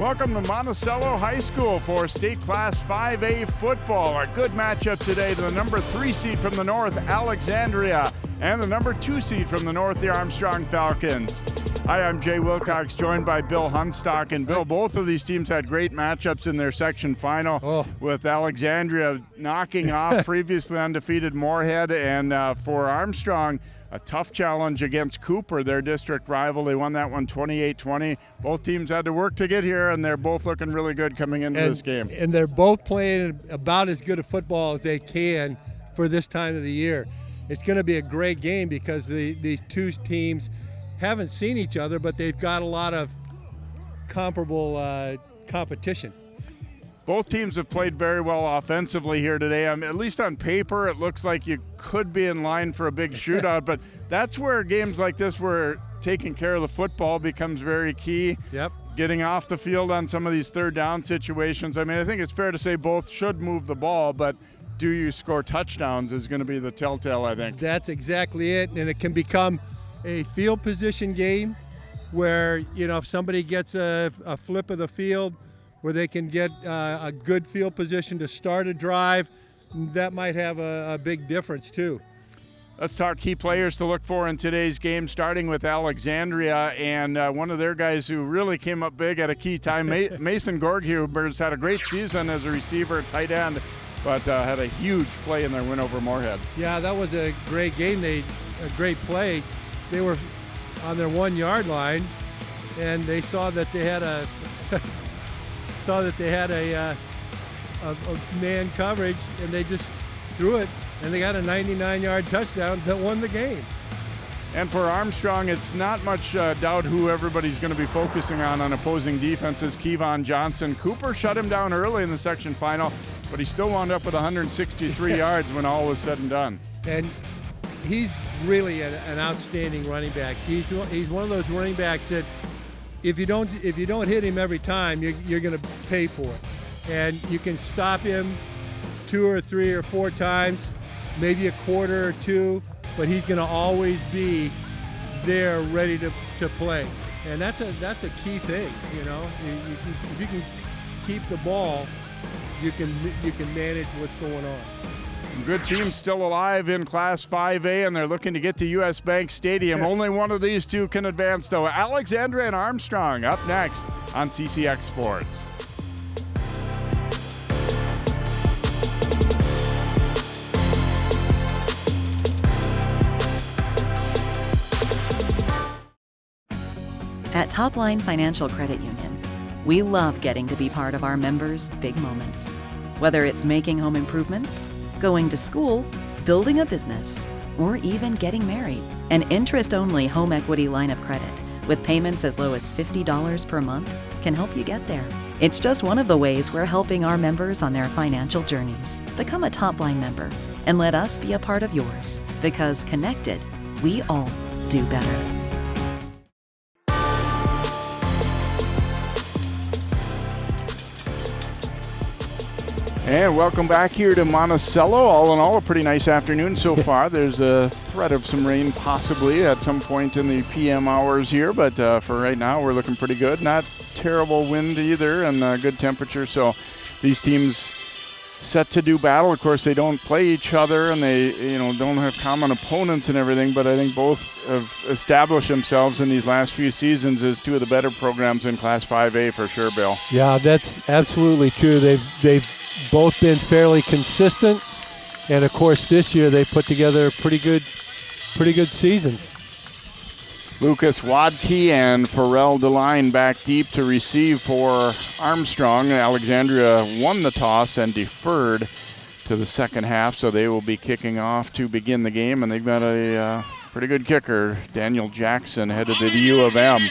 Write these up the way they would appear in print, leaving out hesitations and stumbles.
Welcome to Monticello High School for State Class 5A football. A good matchup today to the number 3 seed from the north, Alexandria, and the number 2 seed from the north, the Armstrong Falcons. Hi, I'm Jay Wilcox, joined by Bill Hunstock. And Bill, both of these teams had great matchups in their section final, with Alexandria knocking off previously undefeated Moorhead, and for Armstrong, a tough challenge against Cooper, their district rival. They won that one 28-20. Both teams had to work to get here, and they're both looking really good coming into this game. And they're both playing about as good a football as they can for this time of the year. It's going to be a great game because these two teams haven't seen each other, but they've got a lot of comparable competition. Both teams have played very well offensively here today. At least on paper, it looks like you could be in line for a big shootout, but that's where games like this, where taking care of the football becomes very key. Yep. Getting off the field on some of these third down situations. I mean, I think it's fair to say both should move the ball, but do you score touchdowns is going to be the telltale, I think. That's exactly it, and it can become a field position game where, you know, if somebody gets a flip of the field where they can get a good field position to start a drive, that might have a big difference too. Let's talk key players to look for in today's game, starting with Alexandria, and one of their guys who really came up big at a key time, Mason Gorghuber's had a great season as a receiver, tight end, but had a huge play in their win over Moorhead. Yeah, that was a great game. A great play. They were on their 1 yard line, and they saw that they had a man coverage, and they just threw it, and they got a 99-yard touchdown that won the game. And for Armstrong, it's not much doubt who everybody's going to be focusing on opposing defenses. Kevon Johnson. Cooper shut him down early in the section final, but he still wound up with 163 yards when all was said and done. And he's really an outstanding running back. He's one of those running backs that if you don't hit him every time, you're going to pay for it. And you can stop him 2 or 3 or 4 times, maybe a quarter or two, but he's going to always be there ready to play. And that's a key thing, you know. If you can keep the ball, you can manage what's going on. Good teams still alive in Class 5A, and they're looking to get to U.S. Bank Stadium. Only one of these two can advance, though. Alexandria and Armstrong up next on CCX Sports. At Topline Financial Credit Union, we love getting to be part of our members' big moments. Whether it's making home improvements, going to school, building a business, or even getting married. An interest-only home equity line of credit with payments as low as $50 per month can help you get there. It's just one of the ways we're helping our members on their financial journeys. Become a Topline member and let us be a part of yours, because connected, we all do better. And welcome back here to Monticello. All in all, a pretty nice afternoon so far. There's a threat of some rain possibly at some point in the PM hours here, but for right now, we're looking pretty good. Not terrible wind either, and good temperature. So these teams set to do battle. Of course, they don't play each other, and they don't have common opponents and everything, but I think both have established themselves in these last few seasons as two of the better programs in Class 5A for sure, Bill. Yeah, that's absolutely true. They've both been fairly consistent, and of course this year they put together pretty good seasons. Lucas Wadke and Pharrell DeLine back deep to receive for Armstrong. Alexandria won the toss and deferred to the second half, so they will be kicking off to begin the game, and they've got a pretty good kicker, Daniel Jackson, headed to the U of M.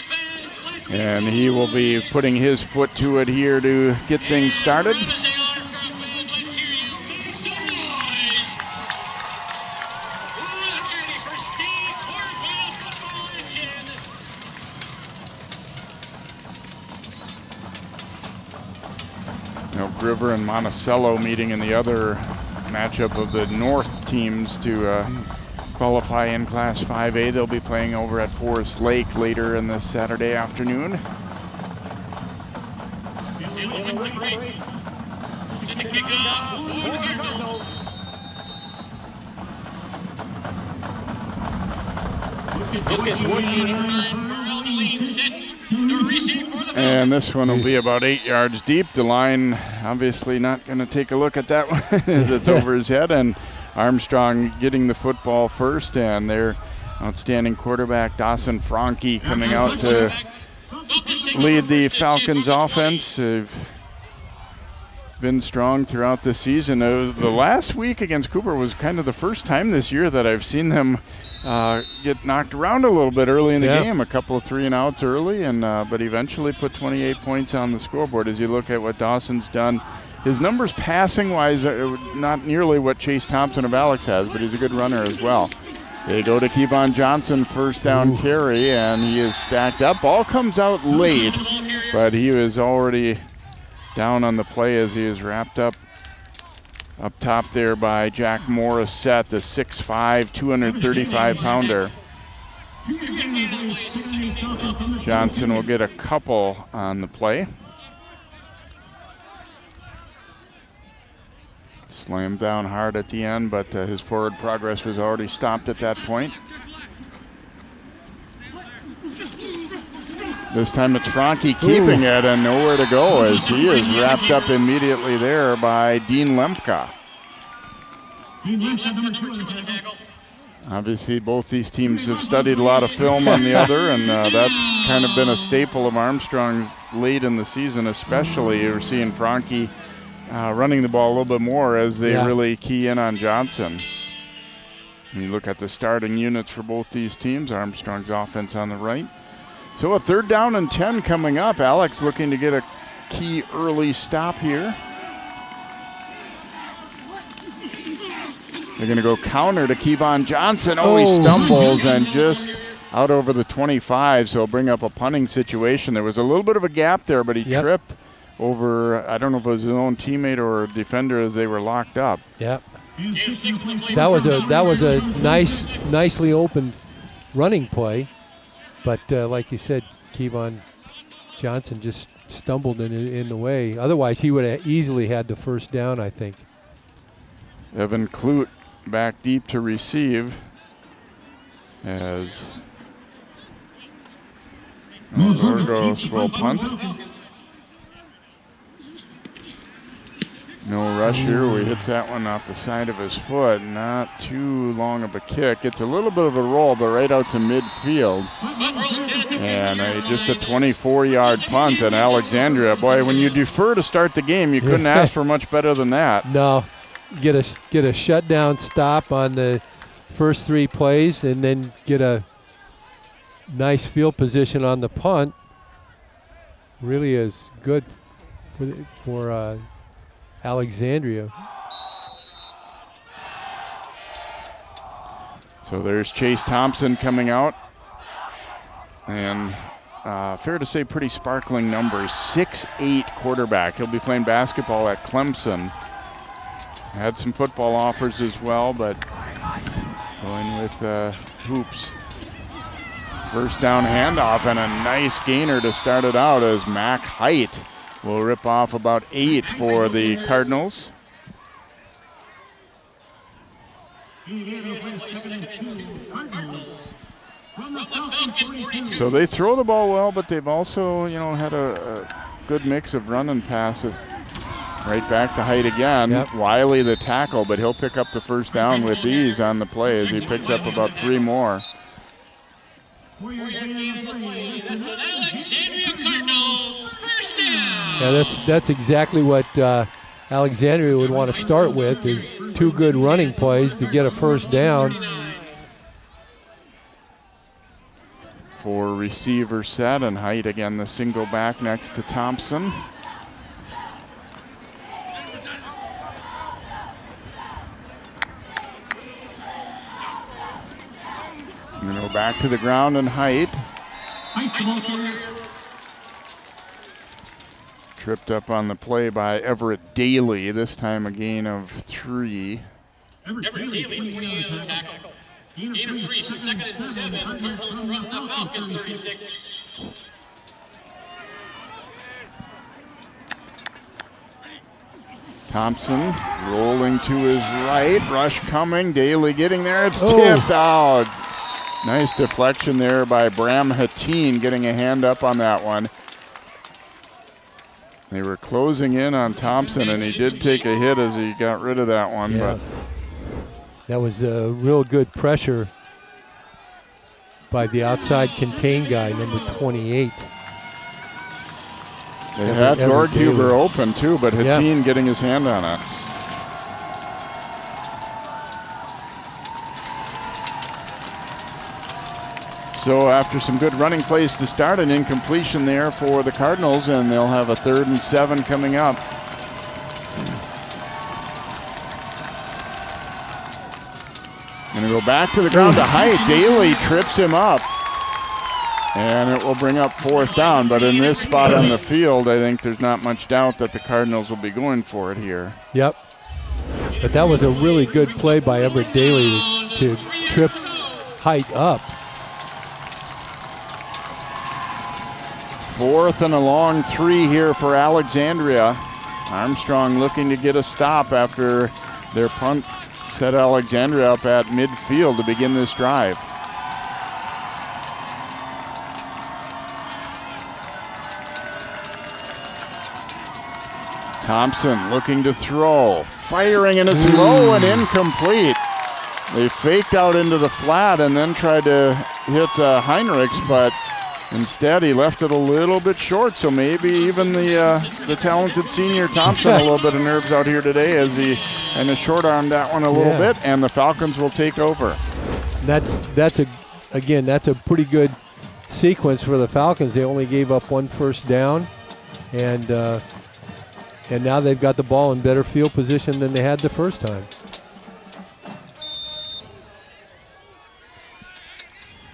And he will be putting his foot to it here to get things started. River and Monticello meeting in the other matchup of the North teams to qualify in Class 5A. They'll be playing over at Forest Lake later in this Saturday afternoon. And this one will be about 8 yards deep. The line obviously not going to take a look at that one as it's over his head. And Armstrong getting the football first, and their outstanding quarterback Dawson Franke coming out to lead the Falcons offense. They've been strong throughout the season. The last week against Cooper was kind of the first time this year that I've seen them get knocked around a little bit early in the game. A couple of 3-and-outs early, and but eventually put 28 points on the scoreboard. As you look at what Dawson's done, his numbers passing-wise are not nearly what Chase Thompson of Alex has, but he's a good runner as well. They go to Kevon Johnson, first down carry, and he is stacked up. Ball comes out late, but he was already down on the play as he is wrapped up top there by Jack Morissette, the 6'5", 235-pounder. Johnson will get a couple on the play. Slammed down hard at the end, but his forward progress was already stopped at that point. This time it's Franke keeping it and nowhere to go as he is wrapped up immediately there by Dean Lemka. Obviously, both these teams have studied a lot of film on the other, and that's kind of been a staple of Armstrong's late in the season, especially. You're seeing Franke running the ball a little bit more as they really key in on Johnson. And you look at the starting units for both these teams, Armstrong's offense on the right. So a 3rd down and 10 coming up. Alex looking to get a key early stop here. They're going to go counter to Kevon Johnson. He stumbles and just out over the 25, so bring up a punting situation. There was a little bit of a gap there, but he tripped over, I don't know if it was his own teammate or a defender as they were locked up. Yep. That was a nicely opened running play, but like you said, Kevon Johnson just stumbled in the way. Otherwise, he would have easily had the first down, I think. Evan Clute back deep to receive as Zorgos will punt. No rush here. He hits that one off the side of his foot. Not too long of a kick. It's a little bit of a roll, but right out to midfield. And just a 24-yard punt at Alexandria. Boy, when you defer to start the game, you couldn't ask for much better than that. No. Get a shutdown stop on the first 3 plays and then get a nice field position on the punt. Really is good for Alexandria. So there's Chase Thompson coming out. And fair to say pretty sparkling numbers. 6'8" quarterback. He'll be playing basketball at Clemson. Had some football offers as well, but going with hoops. First down handoff and a nice gainer to start it out as Mac Height will rip off about 8 for the Cardinals. So they throw the ball well, but they've also, had a good mix of run and pass. Right back to Height again. Wiley the tackle, but he'll pick up the first down with ease on the play as he picks up about 3 more. Yeah, that's exactly what Alexandria would want to start with, is 2 good running plays to get a first down. For receiver set, and Height again the single back next to Thompson. Going to go back to the ground and Height. Tripped up on the play by Everett Daly, this time a gain of 3. Everett Daly, 20 tackle. Gain of 3, 2nd and 7 from the Falcons, 36. Thompson rolling to his right. Rush coming. Daly getting there. It's tipped out. Nice deflection there by Bram Hatteen, getting a hand up on that one. They were closing in on Thompson, and he did take a hit as he got rid of that one. Yeah. But that was a real good pressure by the outside contain guy, number 28. They had Gorghuber open too, but Hatteen getting his hand on it. So after some good running plays to start, an incompletion there for the Cardinals, and they'll have a 3rd and 7 coming up. Gonna go back to the ground to Height. Daly trips him up. And it will bring up 4th down, but in this spot on the field, I think there's not much doubt that the Cardinals will be going for it here. Yep. But that was a really good play by Everett Daly to trip Height up. 4th and a long 3 here for Alexandria. Armstrong looking to get a stop after their punt set Alexandria up at midfield to begin this drive. Thompson looking to throw, firing, and it's low and incomplete. They faked out into the flat and then tried to hit Heinrichs, but instead he left it a little bit short, so maybe even the talented senior Thompson a little bit of nerves out here today as he kind of short-armed that one a little bit, and the Falcons will take over. That's a pretty good sequence for the Falcons. They only gave up 1 first down, and now they've got the ball in better field position than they had the first time.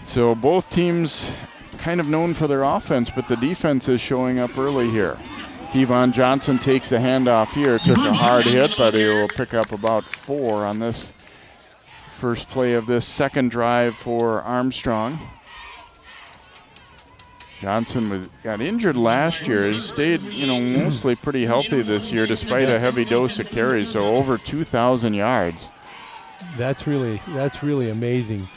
So both teams kind of known for their offense, but the defense is showing up early here. Kevon Johnson takes the handoff here. Took a hard hit, but he will pick up about 4 on this first play of this second drive for Armstrong. Johnson got injured last year. He stayed, mostly pretty healthy this year despite a heavy dose of carries, so over 2,000 yards. That's really amazing.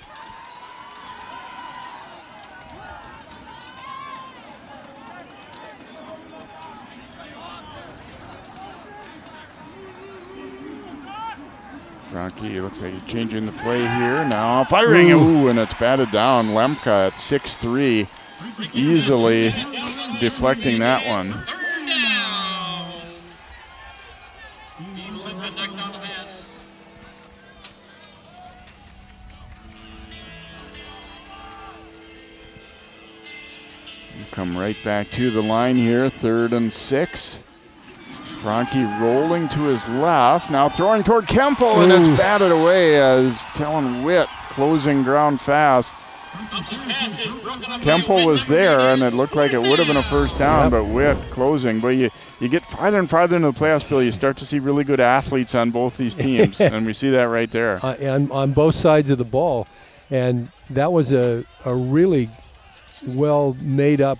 Rocky looks like he's changing the play here. Now firing, and it's batted down. Lemke at 6'3", easily deflecting that one. Come right back to the line here, 3rd and 6. Franke rolling to his left, now throwing toward Kemple, and it's batted away as Tellen Witt closing ground fast. Kemple was there, and it looked like it would have been a first down, but Witt closing. But you get farther and farther into the playoffs, Bill, you start to see really good athletes on both these teams, and we see that right there. And on both sides of the ball. And that was a really well made up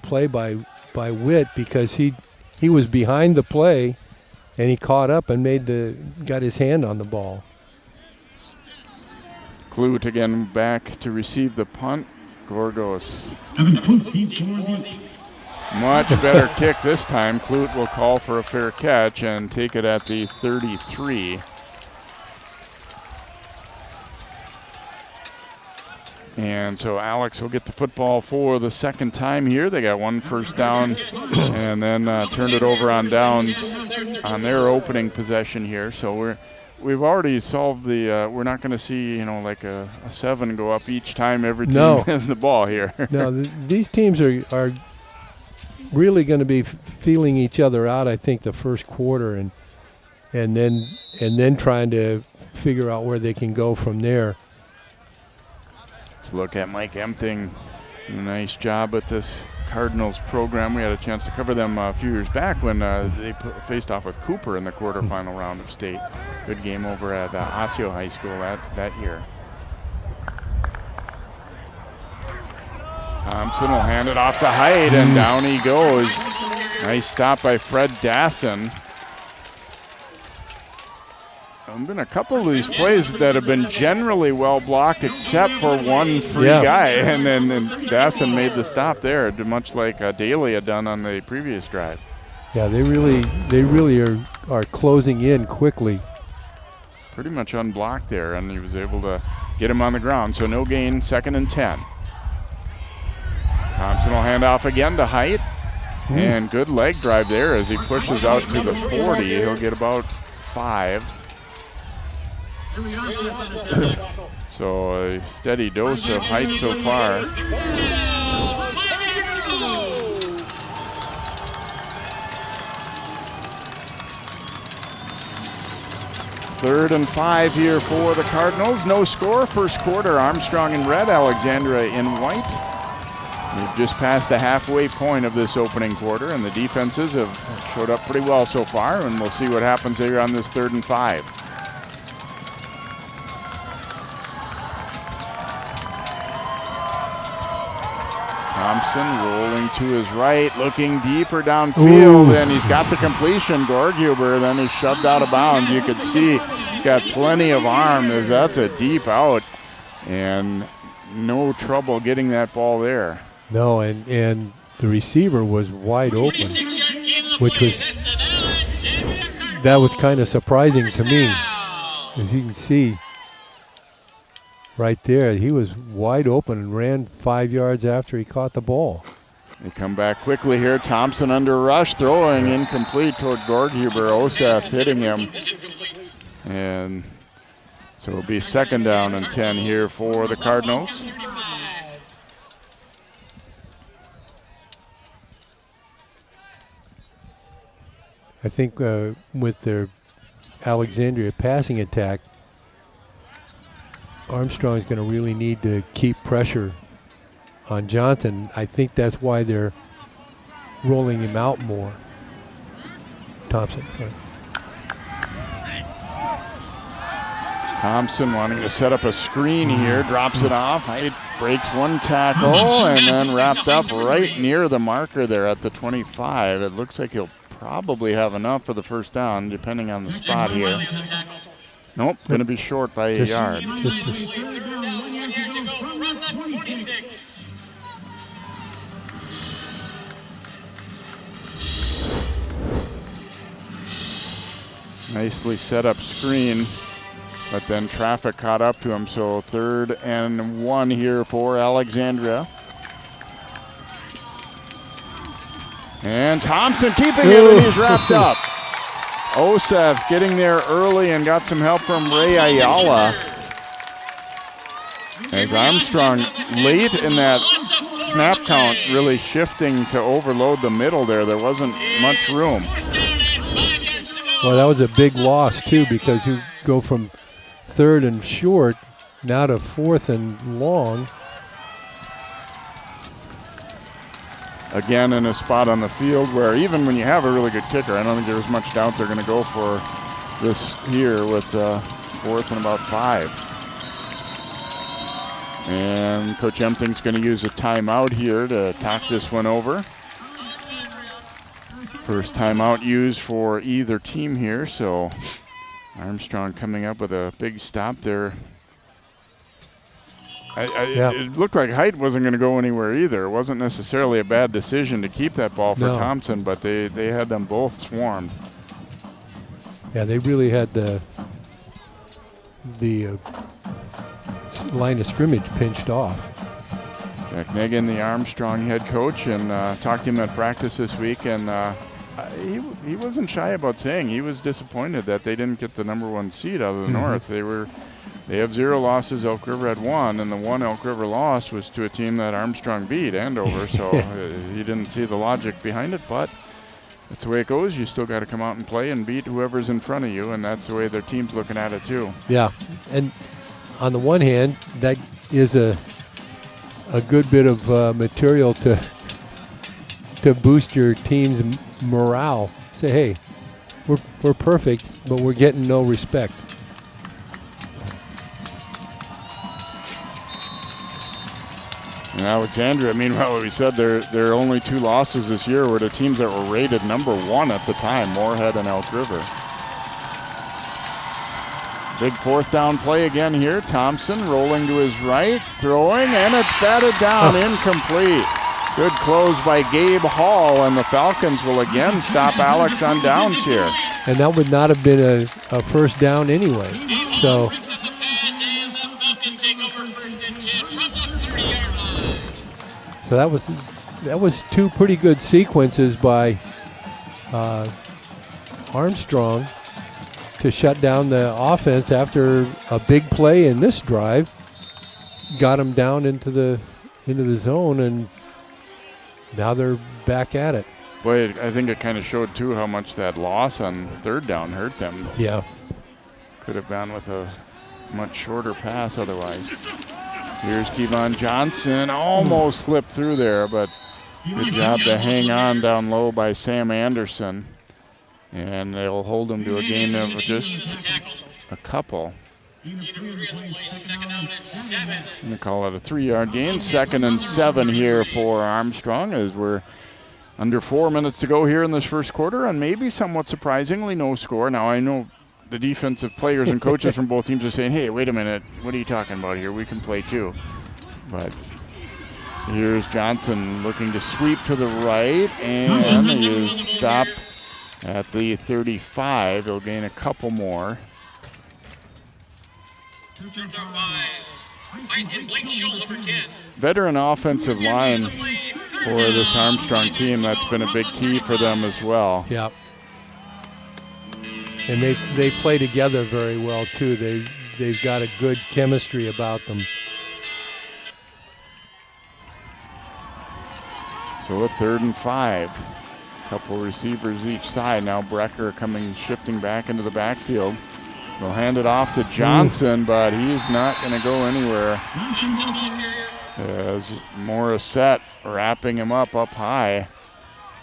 play by Witt, because he was behind the play, and he caught up and got his hand on the ball. Clute again back to receive the punt. Gorgos. Much better kick this time. Clute will call for a fair catch and take it at the 33. And so Alex will get the football for the second time here. They got 1 first down and then turned it over on downs on their opening possession here. So we've already solved the we're not going to see, like a 7 go up each time every team has the ball here. No, these teams are really going to be feeling each other out, I think, the first quarter, and then trying to figure out where they can go from there. Let's look at Mike Empting. Nice job at this Cardinals program. We had a chance to cover them a few years back when they faced off with Cooper in the quarterfinal round of state. Good game over at Osseo High School that year. Thompson will hand it off to Hyde, and down he goes. Nice stop by Fred Dasson. been a couple of these plays that have been generally well blocked except for one free guy, and then Dasson made the stop there, much like Daly had done on the previous drive. Yeah, they really are closing in quickly. Pretty much unblocked there, and he was able to get him on the ground. So no gain, 2nd and 10. Thompson will hand off again to Height, and good leg drive there as he pushes out to the 40. He'll get about 5. So a steady dose of Height so far. Third and 5 here for the Cardinals. No score. First quarter, Armstrong in red, Alexandria in white. We've just passed the halfway point of this opening quarter, and the defenses have showed up pretty well so far, and we'll see what happens here on this 3rd and 5. Thompson rolling to his right, looking deeper downfield, and he's got the completion. Gorghuber, then he's shoved out of bounds. You could see he's got plenty of arm as that's a deep out, and no trouble getting that ball there. No, and the receiver was wide open, that was kind of surprising to me. As you can see right there, he was wide open and ran 5 yards after he caught the ball. They come back quickly here. Thompson under rush, throwing incomplete toward Gorghuber. Osseo hitting him. And so it'll be 2nd down and 10 here for the Cardinals. I think with their Alexandria passing attack, Armstrong's going to really need to keep pressure on Johnson. I think that's why they're rolling him out more. Thompson. Right. Thompson wanting to set up a screen here, drops it off. Height breaks one tackle and then wrapped up right near the marker there at the 25. It looks like he'll probably have enough for the 1st down, depending on the spot here. Nope, going to be short by a yard. Nicely set up screen, but then traffic caught up to him, so 3rd and 1 here for Alexandria. And Thompson keeping it, and he's wrapped up. Osseo getting there early and got some help from Ray Ayala. As Armstrong late in that snap count really shifting to overload the middle there. There wasn't much room. Well, that was a big loss too, because you go from 3rd and short now to 4th and long. Again, in a spot on the field where even when you have a really good kicker, I don't think there's much doubt they're going to go for this here with 4th and about 5. And Coach Empting's going to use a timeout here to talk this one over. First timeout used for either team here, so Armstrong coming up with a big stop there. It looked like Height wasn't going to go anywhere either. It wasn't necessarily a bad decision to keep that ball for Thompson, but they had them both swarmed. Yeah, they really had the line of scrimmage pinched off. Jack Negan, the Armstrong head coach, and talked to him at practice this week, and he wasn't shy about saying he was disappointed that they didn't get the #1 seed out of the North. They have 0 losses. Elk River had 1, and the one Elk River loss was to a team that Armstrong beat, Andover. So he didn't see the logic behind it, but that's the way it goes. You still got to come out and play and beat whoever's in front of you, and that's the way their team's looking at it too. Yeah, and on the one hand, that is a good bit of material to boost your team's morale. Say, hey, we're perfect, but we're getting no respect. And Alexandria, meanwhile, we said their only 2 losses this year were to teams that were rated #1 at the time, Moorhead and Elk River. Big fourth down play again here. Thompson rolling to his right, throwing, and it's batted down, incomplete. Good close by Gabe Hall, and the Falcons will again stop Alex on downs here. And that would not have been a first down anyway. So that was two pretty good sequences by Armstrong to shut down the offense after a big play in this drive. Got him down into the zone, and now they're back at it. Boy, I think it kind of showed too how much that loss on third down hurt them. Yeah. Could have gone with a much shorter pass otherwise. Here's Kevon Johnson, almost slipped through there, but good job to hang on down low by Sam Anderson. And they'll hold him to a gain of just a couple. I'm going to call it a 3-yard gain. 2nd and 7 here for Armstrong as we're under 4 minutes to go here in this first quarter, and maybe somewhat surprisingly no score. Now I know the defensive players and coaches from both teams are saying, hey, wait a minute, what are you talking about here? We can play too. But here's Johnson looking to sweep to the right, and he is stopped at the 35. He'll gain a couple more. Veteran offensive line for this Armstrong team. That's been a big key for them as well. Yep. And they play together very well too. They've got a good chemistry about them. So a 3rd and 5. Couple receivers each side. Now Brecker shifting back into the backfield. They'll hand it off to Johnson, but he's not going to go anywhere. As Morissette wrapping him up high.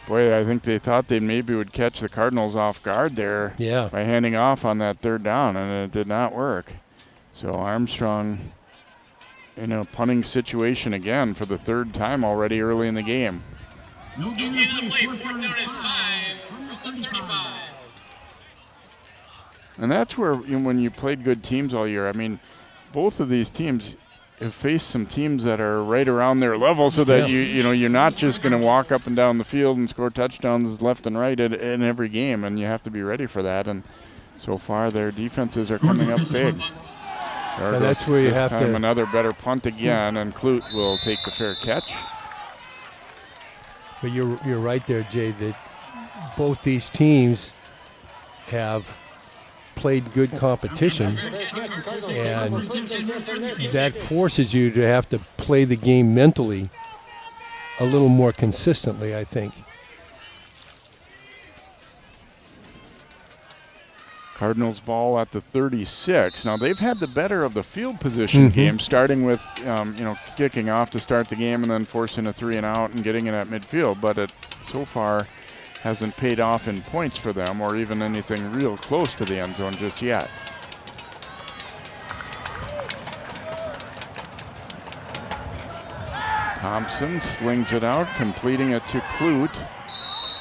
Boy, I think they thought they maybe would catch the Cardinals off guard there by handing off on that 3rd down, and it did not work. So Armstrong in a punting situation again for the 3rd time already early in the game. And that's where, when you played good teams all year, I mean, both of these teams have faced some teams that are right around their level, so that you're not just going to walk up and down the field and score touchdowns left and right in every game, and you have to be ready for that. And so far, their defenses are coming up big. And that's where you have to. Another better punt again, and Clute will take the fair catch. But you're right there, Jay, that both these teams have played good competition, and that forces you to have to play the game mentally a little more consistently, I think. Cardinals ball at the 36. Now they've had the better of the field position game, starting with kicking off to start the game and then forcing a 3 and out and getting it at midfield, but it so far hasn't paid off in points for them or even anything real close to the end zone just yet. Thompson slings it out, completing it to Clute,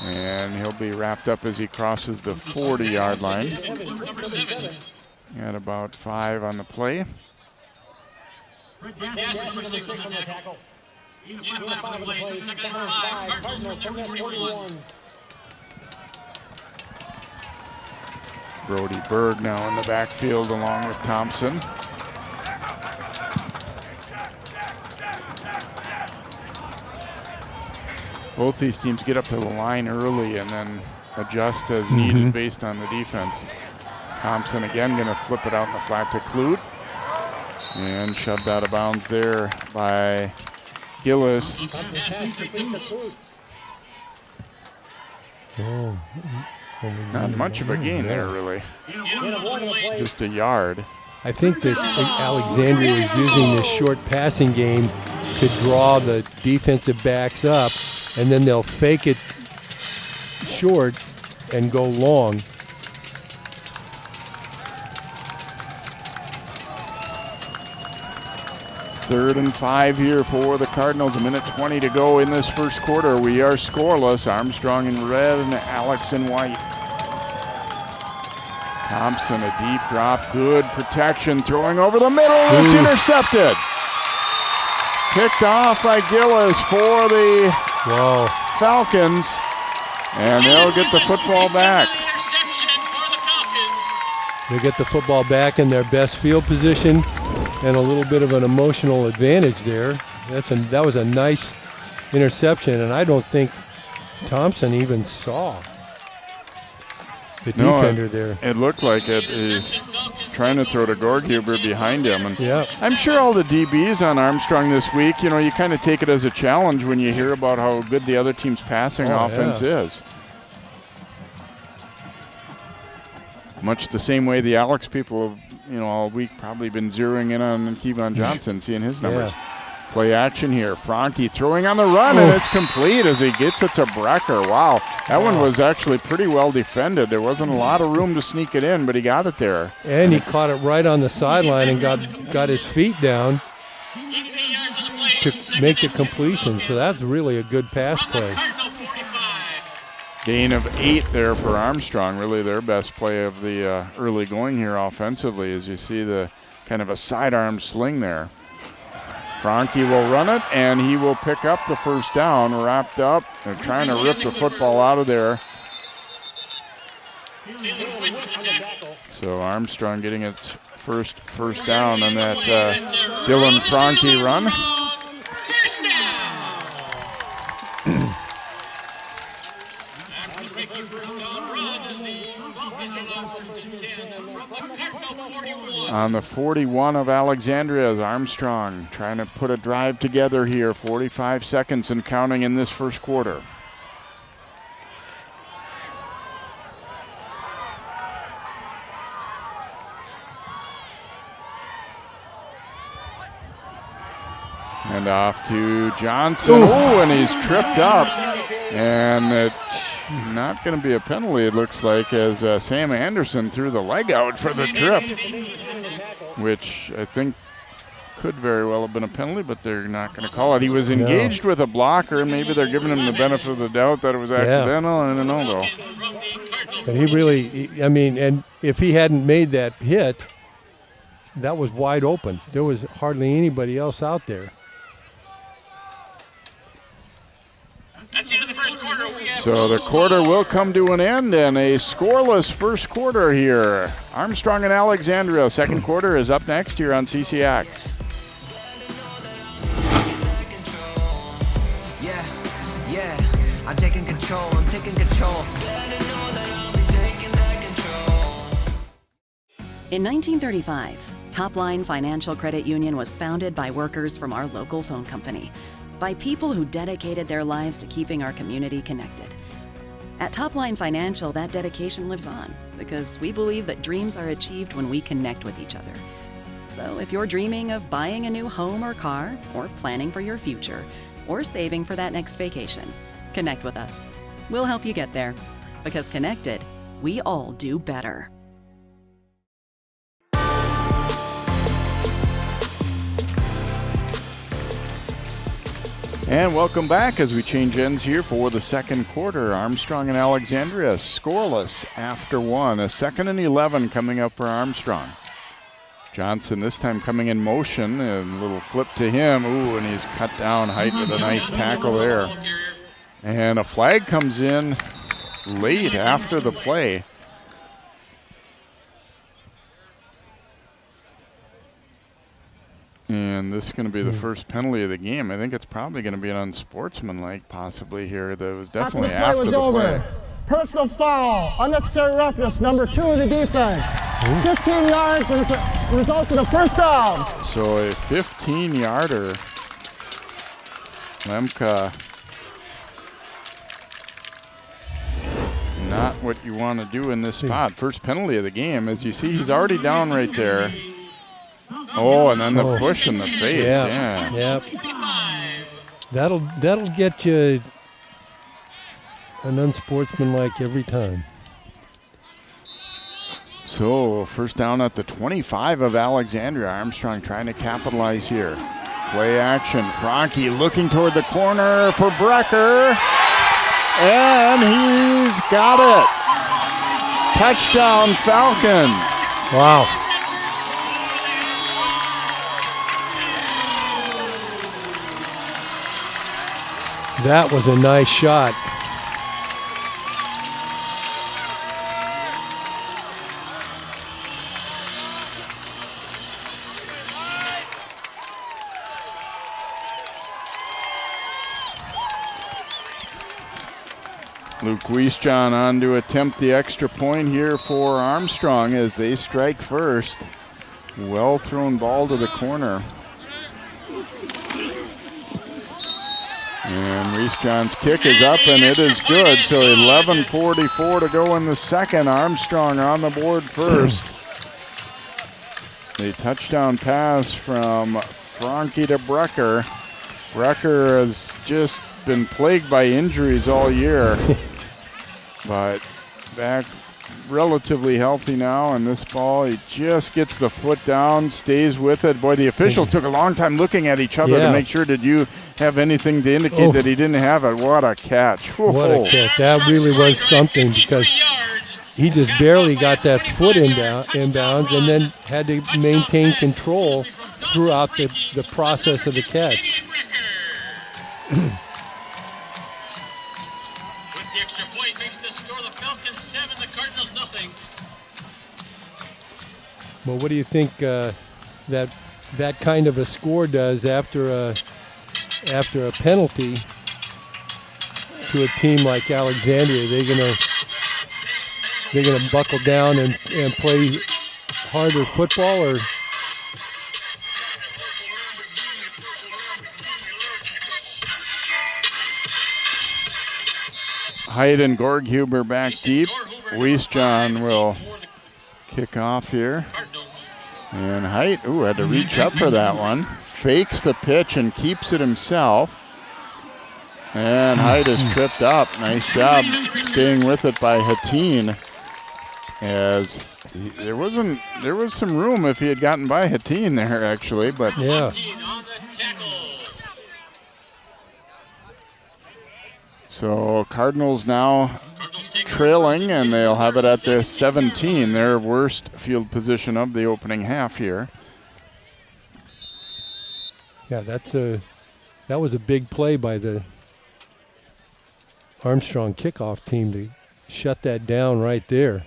and he'll be wrapped up as he crosses the 40-yard line. At about 5 on the play. Brody Berg now in the backfield along with Thompson. Both these teams get up to the line early and then adjust as needed based on the defense. Thompson again going to flip it out in the flat to Clute. And shoved out of bounds there by Gillis. Not much of a gain there, really. Just a yard. I think that Alexandria is using this short passing game to draw the defensive backs up, and then they'll fake it short and go long. Third and 5 here for the Cardinals. 1:20 to go in this first quarter. We are scoreless. Armstrong in red and Alex in white. Thompson, a deep drop, good protection, throwing over the middle, it's intercepted. Picked off by Gillis for the Falcons, and they'll get the football back. They get the football back in their best field position and a little bit of an emotional advantage there. That was a nice interception, and I don't think Thompson even saw the defender there. It looked like it. Is trying to throw to Gorghuber behind him. And yeah. I'm sure all the DBs on Armstrong this week, you know, you kind of take it as a challenge when you hear about how good the other team's passing offense is. Much the same way the Alex people have, you know, all week probably been zeroing in on Kevon Johnson, seeing his numbers. Yeah. Play action here. Franke throwing on the run, and it's complete as he gets it to Brecker. Wow, that one was actually pretty well defended. There wasn't a lot of room to sneak it in, but he got it there. And he caught it right on the sideline and got his feet down to make the completion. So that's really a good pass play. Gain of 8 there for Armstrong. Really their best play of the early going here offensively, as you see the kind of a sidearm sling there. Franke will run it, and he will pick up the first down, wrapped up. They're trying to rip the football out of there. So Armstrong getting its first down on that Dylan Franke run. On the 41 of Alexandria is Armstrong trying to put a drive together here. 45 seconds and counting in this first quarter. And off to Johnson. Oh, and he's tripped up. And it's not going to be a penalty, it looks like, as Sam Anderson threw the leg out for the trip, which I think could very well have been a penalty, but they're not going to call it. He was engaged with a blocker. Maybe they're giving him the benefit of the doubt that it was accidental. I don't know, though. And he really, I mean, and if he hadn't made that hit, that was wide open. There was hardly anybody else out there. So the quarter will come to an end, and a scoreless first quarter here. Armstrong and Alexandria. Second quarter is up next here on CCX. Yeah, I'm taking control, In 1935, Topline Financial Credit Union was founded by workers from our local phone company, by people who dedicated their lives to keeping our community connected. At Topline Financial, that dedication lives on because we believe that dreams are achieved when we connect with each other. So if you're dreaming of buying a new home or car, or planning for your future, or saving for that next vacation, connect with us. We'll help you get there, because connected, we all do better. And welcome back as we change ends here for the second quarter. Armstrong and Alexandria scoreless after one. A 2nd and 11 coming up for Armstrong. Johnson this time coming in motion, and a little flip to him. Ooh, and he's cut down height with a nice tackle there. And a flag comes in late after the play. And this is going to be the first penalty of the game. I think it's probably going to be an unsportsmanlike possibly here. That was definitely after the play. Personal foul, unnecessary roughness, number 2 of the defense. 15 yards and it results in a first down. So a 15-yarder. Lemke. Not what you want to do in this spot. First penalty of the game. As you see, he's already down right there. Oh, and then the push in the face. Yeah. Yep. That'll get you an unsportsmanlike every time. So first down at the 25 of Alexandria. Armstrong trying to capitalize here. Play action. Franke looking toward the corner for Brecker. And he's got it. Touchdown Falcons. Wow. That was a nice shot. Luke Wiesjohn on to attempt the extra point here for Armstrong as they strike first. Well thrown ball to the corner. And Wiesjohn's kick is up and it is good. So 11:44 to go in the second. Armstrong on the board first. A touchdown pass from Frankie to Brecker. Brecker has just been plagued by injuries all year. But back relatively healthy now, and this ball, he just gets the foot down, stays with it. Boy, the official took a long time looking at each other to make sure. Did you have anything to indicate that he didn't have it? What a catch. Whoa. What a catch. That really was something because he just barely got that foot inbounds and then had to maintain control throughout the process of the catch. Well, what do you think that kind of a score does after a penalty to a team like Alexandria? They're gonna buckle down and play harder football, or? Height and Gorghuber back deep. Wiesjohn will kick off here. And Height, had to reach up for that one. Fakes the pitch and keeps it himself. And Height is tripped up. Nice job staying with it by Hattin. As there was some room if he had gotten by Hattin there actually, but yeah. So Cardinals now trailing, and they'll have it at their 17, their worst field position of the opening half here. Yeah, that was a big play by the Armstrong kickoff team to shut that down right there.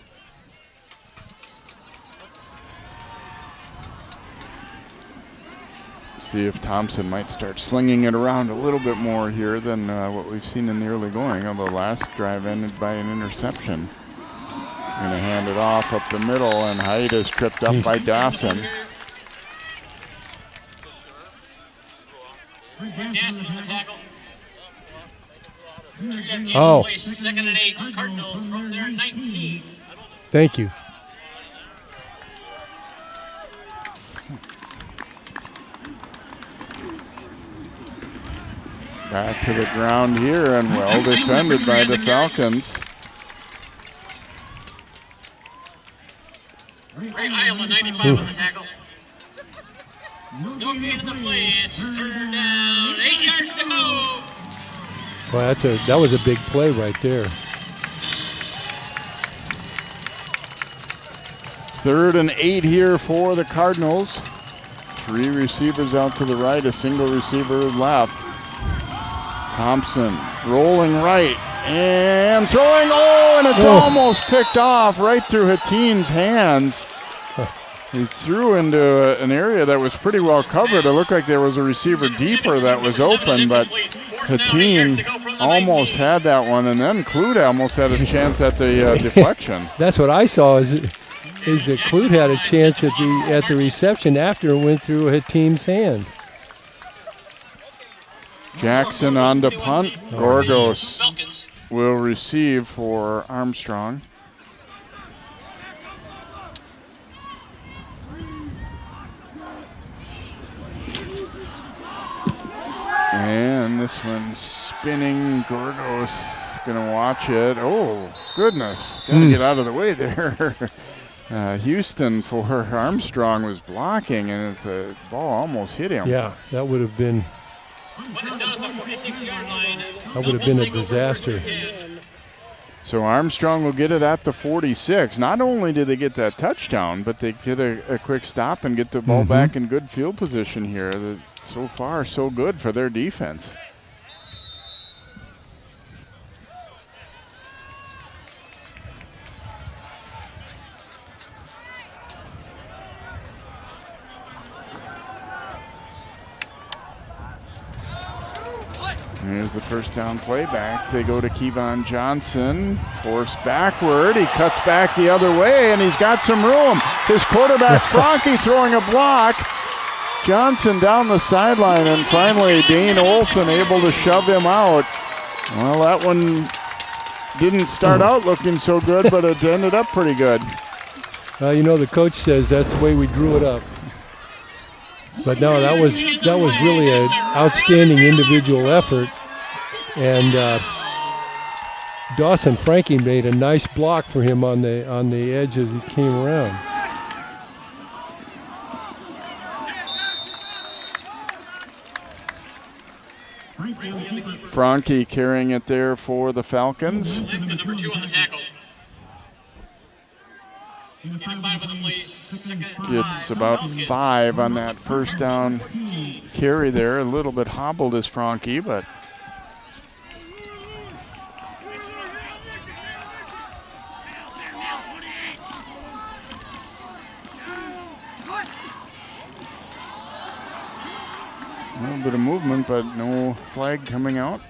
See if Thompson might start slinging it around a little bit more here than what we've seen in the early going, although last drive ended by an interception. Going to hand it off up the middle, and Height is tripped up by Dawson. Oh. Thank you. Back to the ground here, and well defended by the Falcons. Iowa 95 on the tackle. No gain in the play. It's third down. 8 yards to go. Well, that was a big play right there. 3rd and 8 here for the Cardinals. 3 receivers out to the right, a single receiver left. Thompson rolling right and throwing, and it's almost picked off right through Hattin's hands. He threw into an area that was pretty well covered. It looked like there was a receiver deeper that was open, but Hattin almost had that one, and then Clute almost had a chance at the deflection. That's what I saw is that Clute had a chance at the reception after it went through Hattin's hand. Jackson on the punt. Gorgos will receive for Armstrong. And this one's spinning. Gorgos gonna watch it. Oh, goodness. Gotta get out of the way there. Houston for Armstrong was blocking, and the ball almost hit him. Yeah, that would have been a disaster. So Armstrong will get it at the 46. Not only did they get that touchdown, but they get a quick stop and get the ball back in good field position here. So far, so good for their defense. Here's the first down play back. They go to Kevon Johnson, forced backward. He cuts back the other way, and he's got some room. His quarterback, Franke, throwing a block. Johnson down the sideline, and finally Dane Olson able to shove him out. Well, that one didn't start out looking so good, but it ended up pretty good. You know, the coach says that's the way we drew it up. But no, that was really an outstanding individual effort, and Dawson Franke made a nice block for him on the edge as he came around. Franke carrying it there for the Falcons. Number 2 on the tackle. Gets about 5 on that first down carry there. A little bit hobbled is Franke, but a little bit of movement, but no flag coming out.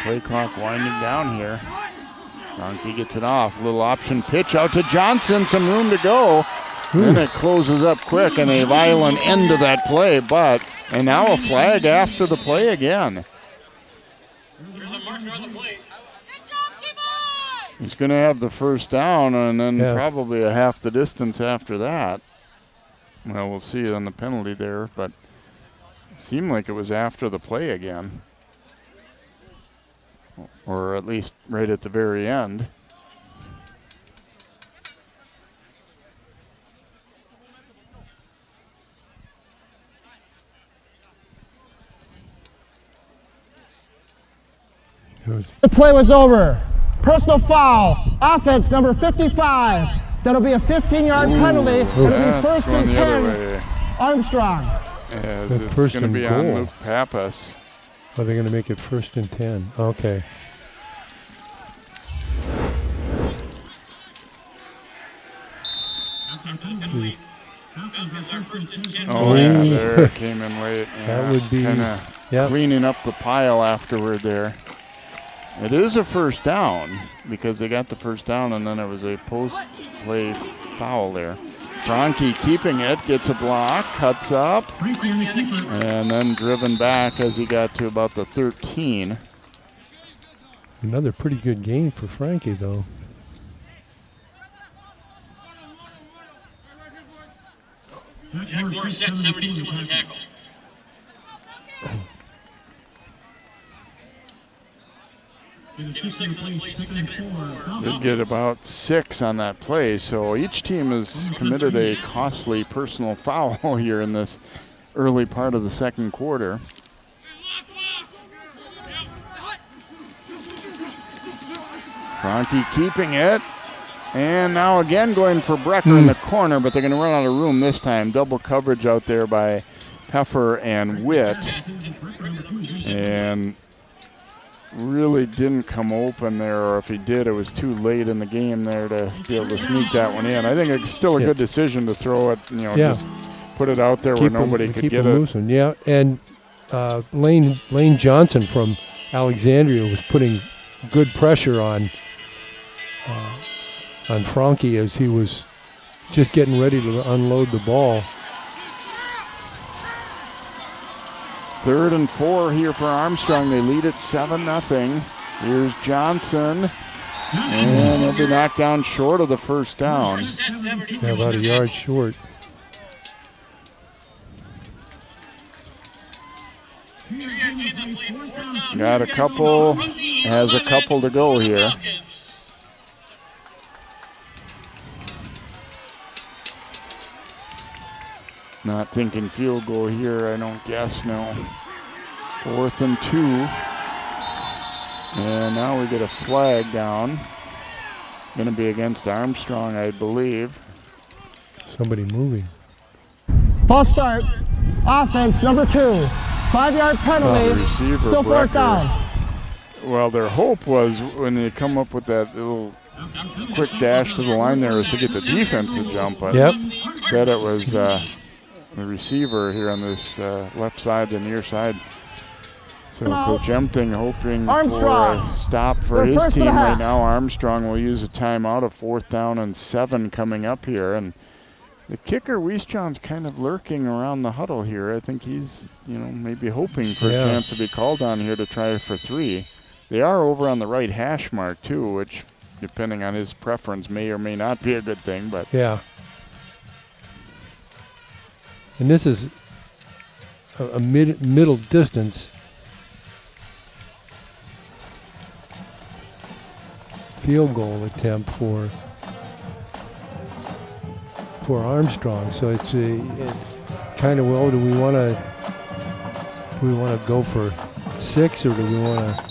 Play clock winding down here. Franke gets it off. Little option pitch out to Johnson. Some room to go. Then it closes up quick, and a violent end to that play. And now a flag after the play again. There's a marker on the plate. He's going to have the first down, and then probably a half the distance after that. Well, we'll see on the penalty there, but it seemed like it was after the play again. Or at least right at the very end. The play was over. Personal foul. Offense number 55. That'll be a 15-yard penalty. It'll be first and 10. Armstrong. As it's going to be on Luke Pappas. Are they going to make it first and 10? Okay. Oh, yeah, there it came in late. Yeah, that would be kind of cleaning up the pile afterward there. It is a first down because they got the first down, and then it was a post-play foul there. Franke keeping it, gets a block, cuts up, and then driven back as he got to about the 13. Another pretty good game for Franke, though. Jaguars set 72 on the tackle. Did get about 6 on that play, so each team has committed a costly personal foul here in this early part of the second quarter. Franke keeping it, and now again going for Brecker in the corner, but they're going to run out of room this time. Double coverage out there by Peffer and Witt, and really didn't come open there, or if he did, it was too late in the game there to be able to sneak that one in. I think it's still a good decision to throw it, just put it out there where nobody could get it. Losing. Yeah, and Lane Johnson from Alexandria was putting good pressure on Franke as he was just getting ready to unload the ball. 3rd and 4 here for Armstrong. They lead it 7-0. Here's Johnson, and he'll be knocked down short of the first down. Yeah, about a yard short. Got a couple, has a couple to go here. Not thinking field goal here, I don't guess, no. 4th and 2. And now we get a flag down. Going to be against Armstrong, I believe. Somebody moving. False start. Offense number 2. 5-yard penalty. Receiver Still 4th down. Well, their hope was when they come up with that little quick dash to the line there was to get the defense to jump, but instead it was the receiver here on this left side, the near side. So Coach Empting hoping for a stop for his team right now. Armstrong will use a timeout, a 4th down and 7 coming up here. And the kicker, Wiesjohn's kind of lurking around the huddle here. I think he's, maybe hoping for a chance to be called on here to try for 3. They are over on the right hash mark too, which, depending on his preference, may or may not be a good thing. But yeah. And this is a middle distance field goal attempt for Armstrong. So it's kind of, well, do we want to go for 6 or do we want to?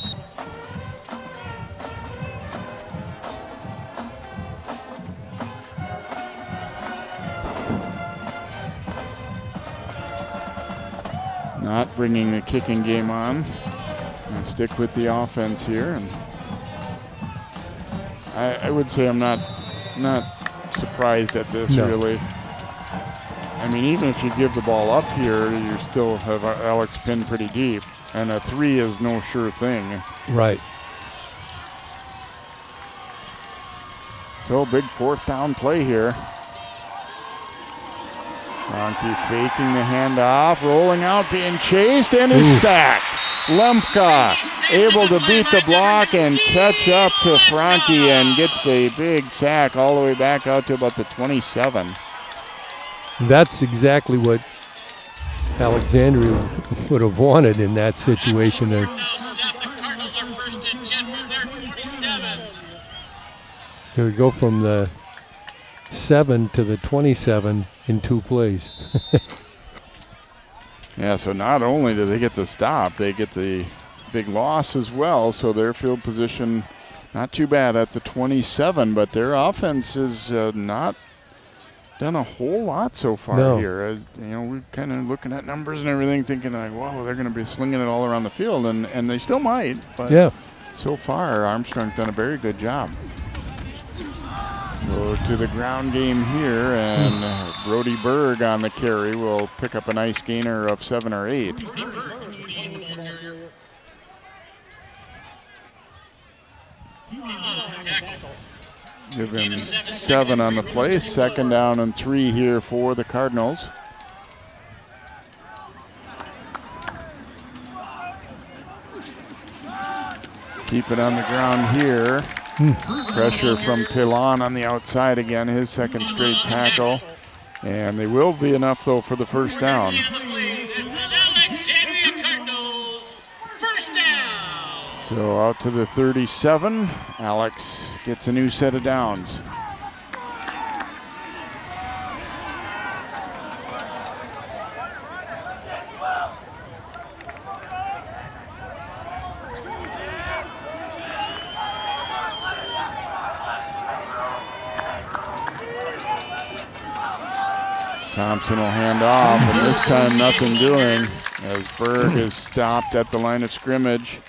Not bringing the kicking game on. Gonna stick with the offense here, and I would say I'm not surprised at this really. I mean, even if you give the ball up here, you still have Alex pinned pretty deep, and a 3 is no sure thing. Right. So big 4th down play here. Franke faking the handoff, rolling out, being chased, and is sacked. Lemka able to beat the block and catch up to Franke and gets the big sack all the way back out to about the 27. That's exactly what Alexandria would have wanted in that situation. To go from the 7 to the 27 in 2 plays. Yeah, so not only do they get the stop, they get the big loss as well. So their field position not too bad at the 27, but their offense has not done a whole lot so far here. We're kind of looking at numbers and everything, thinking like, whoa, they're going to be slinging it all around the field, and they still might. But so far, Armstrong's done a very good job. Go to the ground game here, and Brody Berg on the carry will pick up a nice gainer of 7 or 8. Give him 7 on the play. 2nd down and 3 here for the Cardinals. Keep it on the ground here. Pressure from Pilon on the outside again, his 2nd straight tackle. And they will be enough, though, for the 1st down. So out to the 37. Alex gets a new set of downs. Thompson will hand off, and this time nothing doing as Berg is stopped at the line of scrimmage.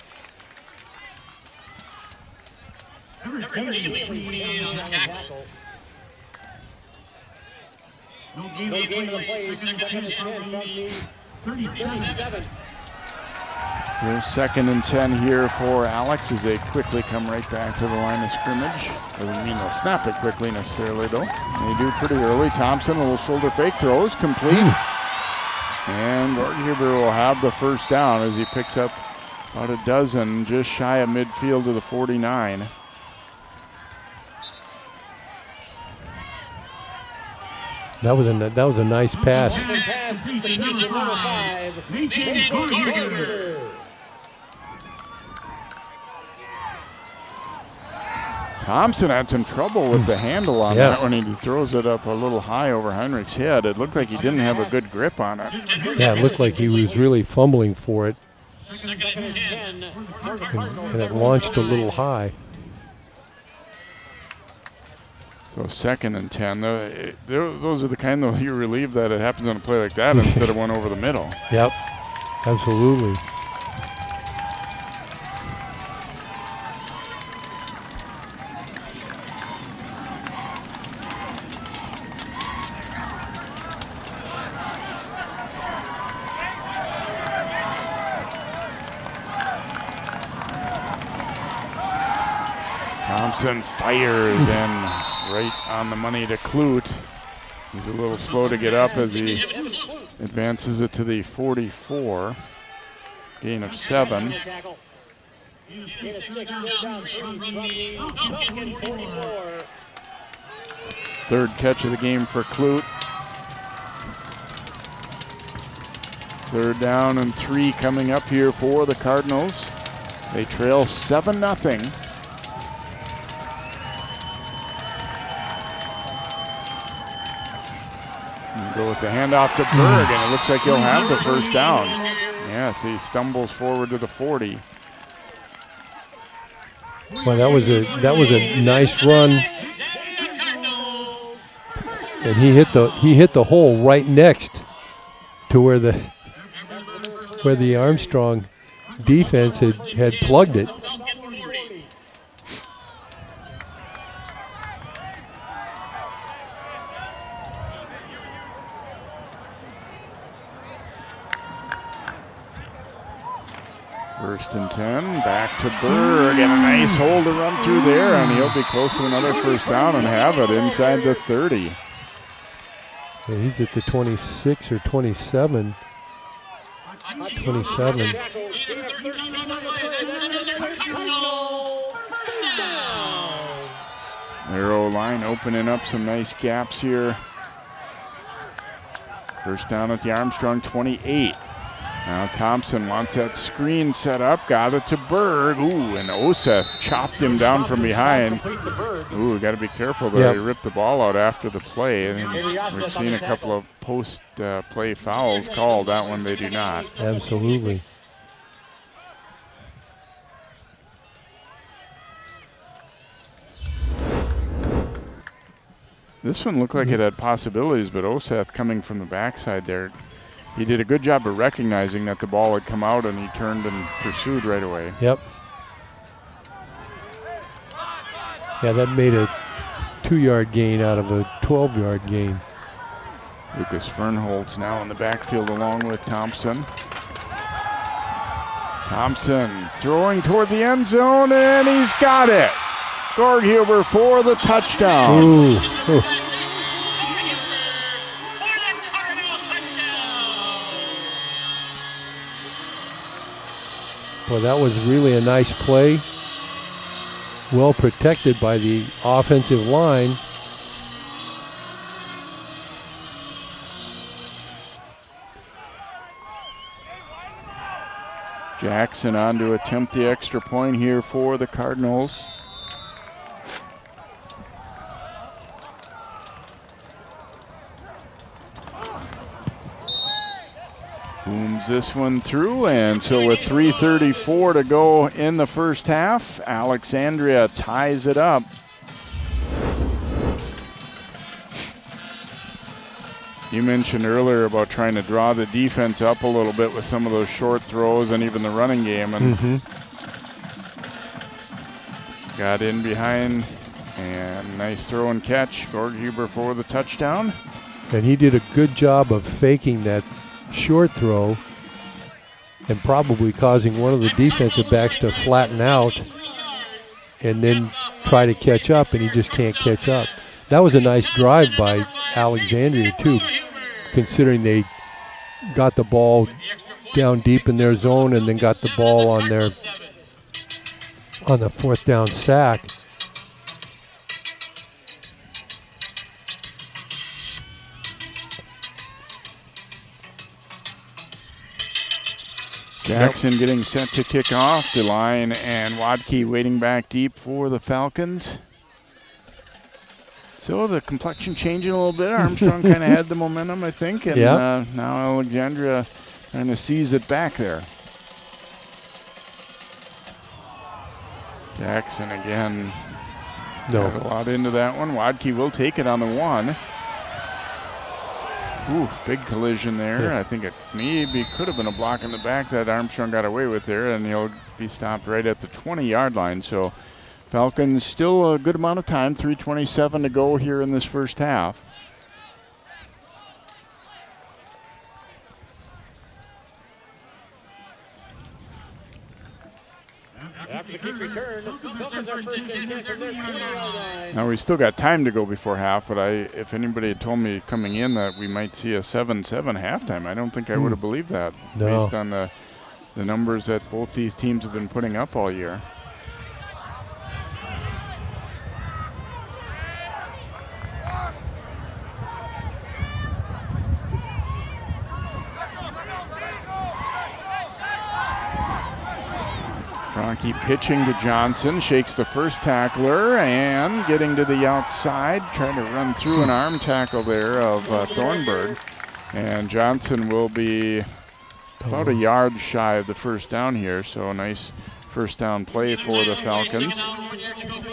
Here's 2nd and 10 here for Alex as they quickly come right back to the line of scrimmage. Doesn't mean they'll snap it quickly necessarily, though. They do pretty early. Thompson, a little shoulder fake, throws complete. And Gordon Huber will have the 1st down as he picks up about a dozen just shy of midfield to the 49. That was a nice pass. Thompson had some trouble with the handle on that when he throws it up a little high over Heinrich's head. It looked like he didn't have a good grip on it. Yeah, it looked like he was really fumbling for it. Second and 10. And it launched a little high. So 2nd and 10. Those are the kind that you're relieved that it happens on a play like that instead of one over the middle. Yep, absolutely. Thompson fires and right on the money to Clute. He's a little slow to get up as he advances it to the 44. Gain of 7. Third catch of the game for Clute. 3rd down and 3 coming up here for the Cardinals. They trail 7-0. Go with the handoff to Berg, and it looks like he'll have the first down. Yes, he stumbles forward to the 40. Well, that was a nice run, and he hit the hole right next to where the Armstrong defense had plugged it. First and 10, back to Berg, and a nice hole to run through there, and he'll be close to another first down and have it inside the 30. Yeah, he's at the 26 or 27. 27. Their O-line opening up some nice gaps here. First down at the Armstrong 28. Now Thompson wants that screen set up, got it to Berg. Ooh, and Osseo chopped him down from behind. Ooh, got to be careful that he ripped the ball out after the play. And we've seen a couple of post-play fouls called. That one they do not. Absolutely. This one looked like it had possibilities, but Osseo coming from the backside there. He did a good job of recognizing that the ball had come out, and he turned and pursued right away. Yep. Yeah, that made a 2-yard gain out of a 12-yard gain. Lucas Fernholz now in the backfield along with Thompson. Thompson throwing toward the end zone, and he's got it. Gorghuber for the touchdown. Ooh. Ooh. Well, that was really a nice play. Well protected by the offensive line. Jackson on to attempt the extra point here for the Cardinals. Booms this one through, and so with 3:34 to go in the first half, Alexandria ties it up. You mentioned earlier about trying to draw the defense up a little bit with some of those short throws and even the running game, and got in behind, and nice throw and catch. Gorghuber for the touchdown. And he did a good job of faking that short throw and probably causing one of the defensive backs to flatten out and then try to catch up, and he just can't catch up. That was a nice drive by Alexandria too, considering they got the ball down deep in their zone and then got the ball on the 4th down sack. Jackson getting set to kick off. DeLine and Wadke waiting back deep for the Falcons. So the complexion changing a little bit. Armstrong kind of had the momentum, I think, and now Alexandria trying to seize it back there. Jackson again. No. Got a lot into that one. Wadke will take it on the 1. Ooh, big collision there. Yeah. I think it maybe could have been a block in the back that Armstrong got away with there, and he'll be stopped right at the 20-yard line. So Falcons still a good amount of time, 3:27 to go here in this first half. After the kick return, Falcons are first and 10 from their 20-yard line. Now we still got time to go before half, but if anybody had told me coming in that we might see a 7-7 halftime, I don't think I would have believed that based on the numbers that both these teams have been putting up all year. Franke pitching to Johnson, shakes the first tackler and getting to the outside, trying to run through an arm tackle there of Thornburg. And Johnson will be about a yard shy of the first down here, so a nice first down play for the Falcons.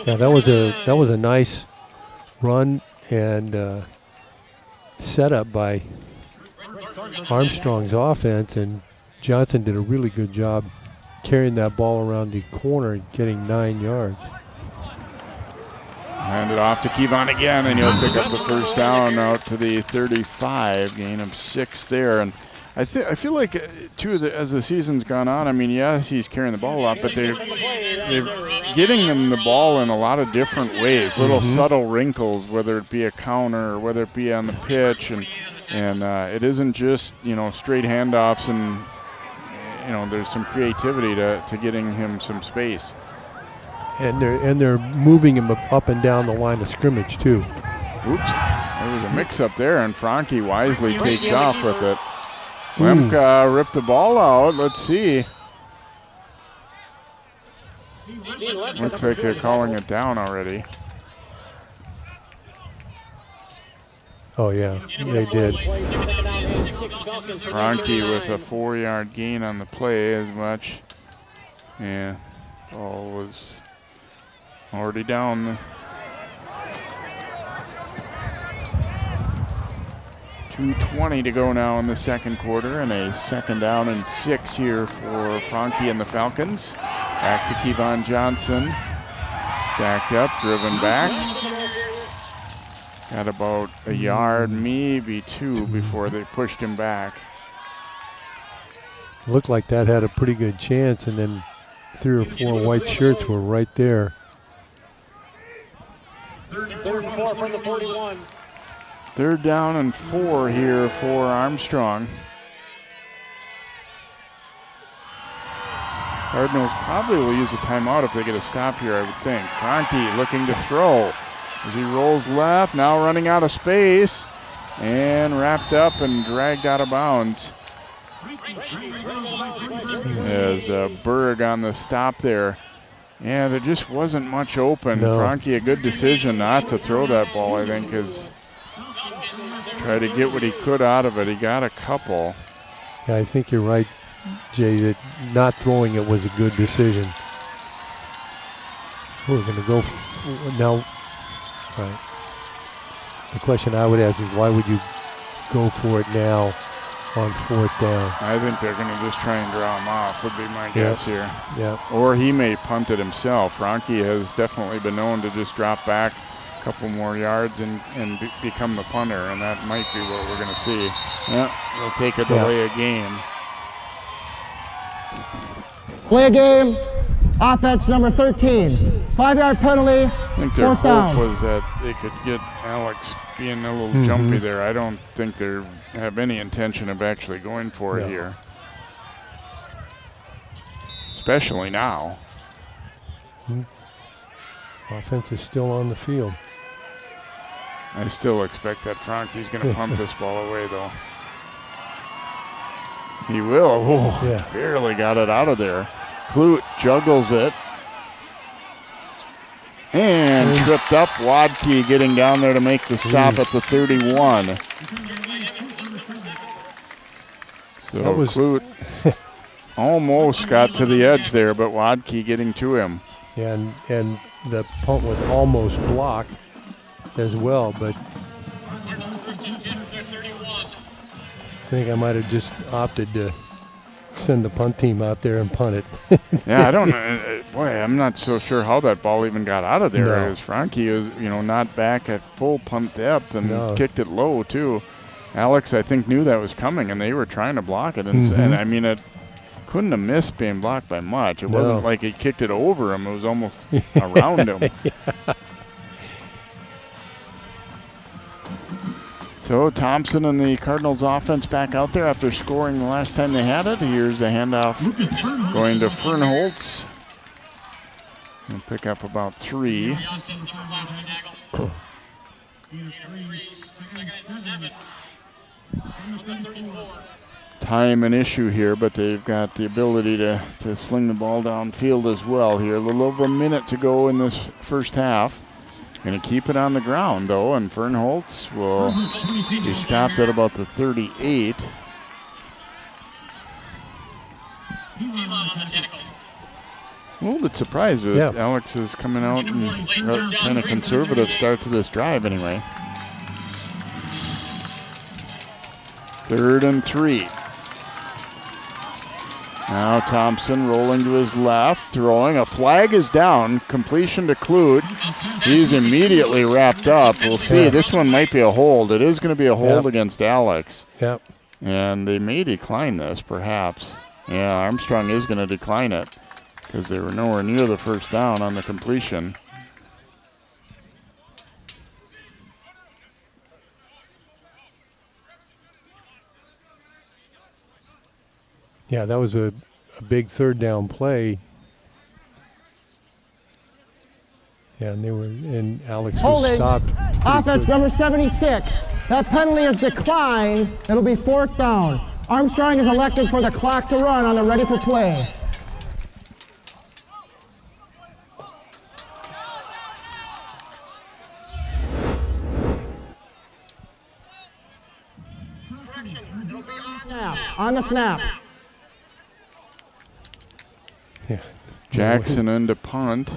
Yeah, that was a nice run and setup by Armstrong's offense, and Johnson did a really good job carrying that ball around the corner and getting 9 yards. Hand it off to Kevon again, and he'll pick up the first down out to the 35, gain of 6 there. And I feel like, too, as the season's gone on, I mean, yes, he's carrying the ball a lot, but they're getting him the ball in a lot of different ways, little subtle wrinkles, whether it be a counter or whether it be on the pitch. And it isn't just, straight handoffs and, there's some creativity to getting him some space. And they're moving him up and down the line of scrimmage too. Oops, there was a mix-up there, and Franke wisely takes off with it. Lemke ripped the ball out. Let's see. Looks like they're calling it down already. Oh yeah, they did. Franke with a 4-yard gain on the play as much. Yeah, ball was already down. 2:20 to go now in the second quarter, and a 2nd down and 6 here for Franke and the Falcons. Back to Kevon Johnson. Stacked up, driven back. Got about a yard, maybe 2 before they pushed him back. Looked like that had a pretty good chance, and then 3 or 4 white shirts were right there. 3rd and 4 from the 41. 3rd down and 4 here for Armstrong. Cardinals probably will use a timeout if they get a stop here, I would think. Franke looking to throw as he rolls left, now running out of space, and wrapped up and dragged out of bounds. As Berg on the stop there. Yeah, there just wasn't much open. No. Franke, a good decision not to throw that ball, I think, is try to get what he could out of it. He got a couple. Yeah, I think you're right, Jay, that not throwing it was a good decision. We're going to go now. Right. The question I would ask is, why would you go for it now on 4th down? I think they're going to just try and draw him off, would be my guess here. Yeah. Or he may punt it himself. Franke has definitely been known to just drop back a couple more yards and become the punter, and that might be what we're going to see. Yeah, they'll take a delay a game. Play a game. Offense number 13. 5-yard penalty. I think their 4th hope down. was that they could get Alex being a little jumpy there. I don't think they have any intention of actually going for it here. Especially now. Offense is still on the field. I still expect that Franke's going to punt this ball away, though. He will. Oh, barely got it out of there. Clute juggles it. And tripped up. Wadke getting down there to make the stop at the 31. So Clute almost got to the edge there, but Wadke getting to him. And the punt was almost blocked as well, but I think I might have just opted to send the punt team out there and punt it. Yeah, I don't know. Boy, I'm not so sure how that ball even got out of there. No. Because Frankie was, not back at full punt depth and kicked it low too. Alex, I think, knew that was coming, and they were trying to block it. And I mean, it couldn't have missed being blocked by much. It wasn't like he kicked it over him. It was almost around him. Yeah. So Thompson and the Cardinals offense back out there after scoring the last time they had it. Here's the handoff going to Fernholtz. He'll pick up about 3. Time an issue here, but they've got the ability to sling the ball downfield as well here. A little over a minute to go in this first half. Going to keep it on the ground, though, and Fernholtz will be stopped at about the 38. A little bit surprised that Alex is coming out and kind of conservative start to this drive anyway. 3rd and 3. Now Thompson rolling to his left, throwing. A flag is down. Completion to Clute. He's immediately wrapped up. We'll see. This one might be a hold. It is going to be a hold against Alex. Yep. And they may decline this, perhaps. Yeah, Armstrong is going to decline it because they were nowhere near the first down on the completion. Yeah, that was a big 3rd down play. Yeah, and Alex was stopped. Offense number 76. That penalty is declined. It'll be 4th down. Armstrong is elected for the clock to run on the ready for play. On the snap. Yeah. Jackson into punt.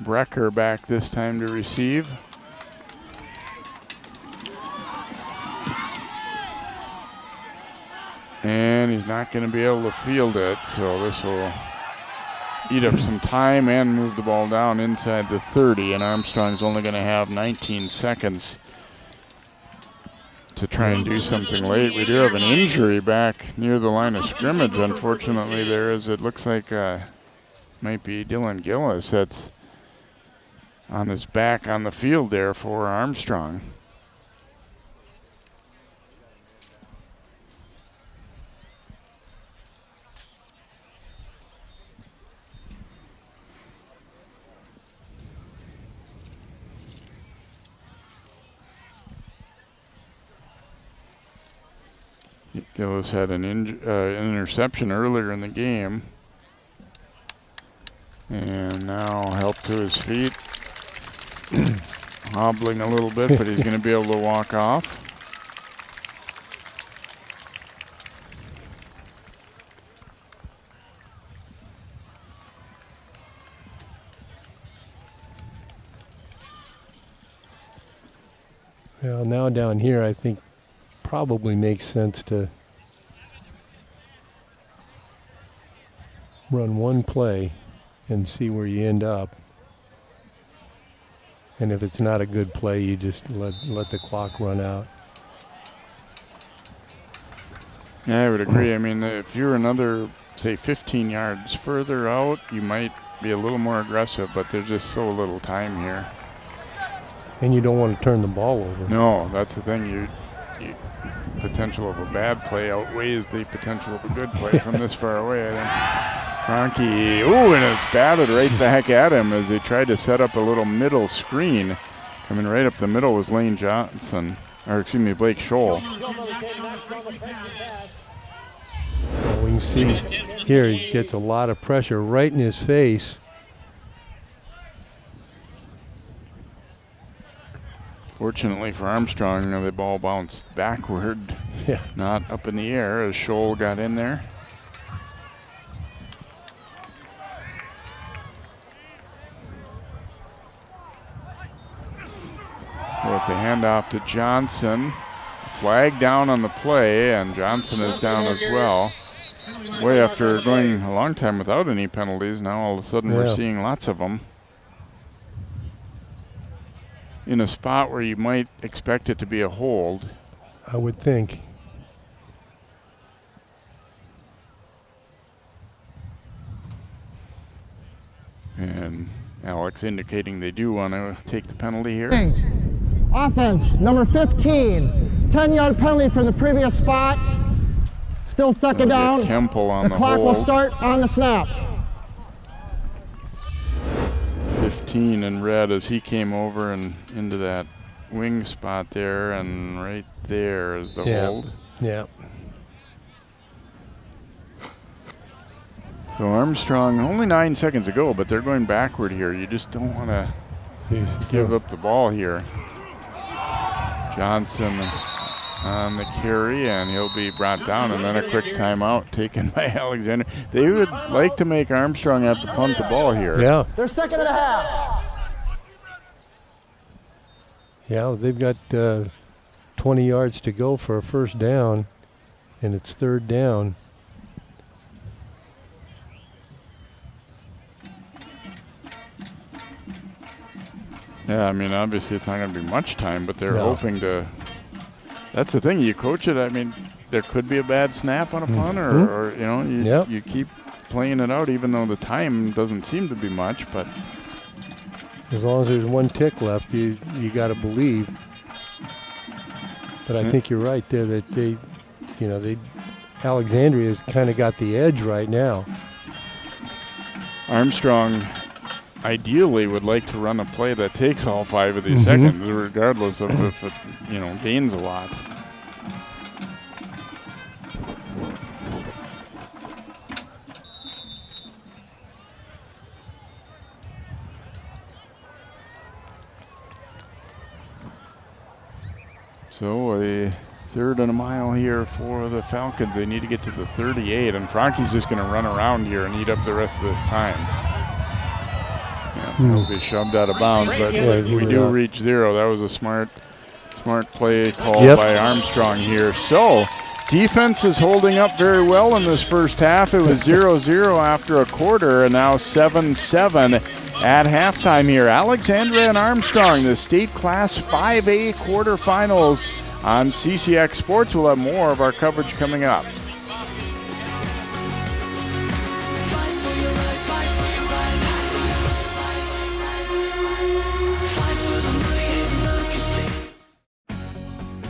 Brecker back this time to receive. And he's not going to be able to field it, so this will eat up some time and move the ball down inside the 30, and Armstrong's only going to have 19 seconds to try and do something late. We do have an injury back near the line of scrimmage, unfortunately. It looks like might be Dylan Gillis that's on his back on the field there for Armstrong. Gillis had an interception earlier in the game. And now help to his feet. Hobbling a little bit, but he's going to be able to walk off. Well, now down here, I think probably makes sense to run one play and see where you end up. And if it's not a good play, you just let the clock run out. Yeah, I would agree. I mean, if you're another, say, 15 yards further out, you might be a little more aggressive, but there's just so little time here. And you don't want to turn the ball over. No, that's the thing. You potential of a bad play outweighs the potential of a good play from this far away, I think. Frankie, and it's batted right back at him as they tried to set up a little middle screen. Coming right up the middle was Blake Scholl. Well, we can see here he gets a lot of pressure right in his face. Fortunately for Armstrong, the ball bounced backward, not up in the air as Scholl got in there. With the handoff to Johnson. Flag down on the play, and Johnson is down as well. Boy, after going a long time without any penalties, now all of a sudden we're seeing lots of them. In a spot where you might expect it to be a hold. I would think. And Alex indicating they do want to take the penalty here. Offense, number 15. 10-yard penalty from the previous spot. Still stuck it down. Kempel on the clock hold. will start on the snap. 15 in red as he came over and into that wing spot there, and right there is the hold. Yeah. So Armstrong, only 9 seconds ago, but they're going backward here. You just don't want to give up the ball here. Johnson on the carry, and he'll be brought down, and then a quick timeout taken by Alexander. They would like to make Armstrong have to punt the ball here. Yeah. They're second and a half. Yeah, they've got 20 yards to go for a first down, and it's third down. Yeah, I mean, obviously it's not going to be much time, but they're hoping to. That's the thing. You coach it. I mean, there could be a bad snap on a punt, or you know, you keep playing it out, even though the time doesn't seem to be much. But as long as there's one tick left, you got to believe. But I think you're right there that Alexandria's kind of got the edge right now. Armstrong ideally would like to run a play that takes all 5 of these seconds, regardless of if it, gains a lot. So a third and a mile here for the Falcons. They need to get to the 38, and Franke's just going to run around here and eat up the rest of this time. He'll be shoved out of bounds, but we do reach 0. That was a smart play call by Armstrong here. So defense is holding up very well in this first half. It was 0-0 after a quarter, and now 7-7 at halftime here. Alexandria and Armstrong, the state class 5A quarterfinals on CCX Sports. We'll have more of our coverage coming up.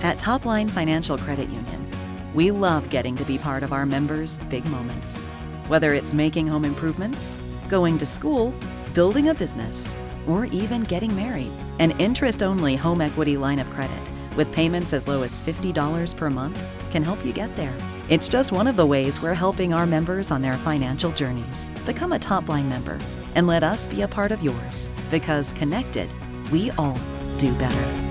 At Topline Financial Credit Union, we love getting to be part of our members' big moments. Whether it's making home improvements, going to school, building a business, or even getting married. An interest-only home equity line of credit with payments as low as $50 per month can help you get there. It's just one of the ways we're helping our members on their financial journeys. Become a Topline member and let us be a part of yours, because connected, we all do better.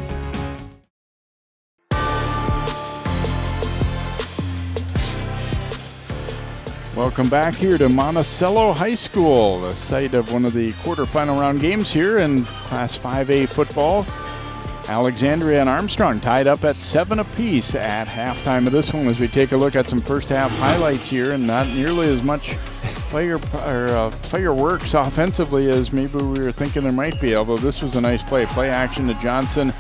Welcome back here to Monticello High School, the site of one of the quarterfinal round games here in Class 5A football. Alexandria and Armstrong tied up at 7 apiece at halftime of this one, as we take a look at some first half highlights here, and not nearly as much fireworks offensively as maybe we were thinking there might be, although this was a nice play. Play action to Johnson.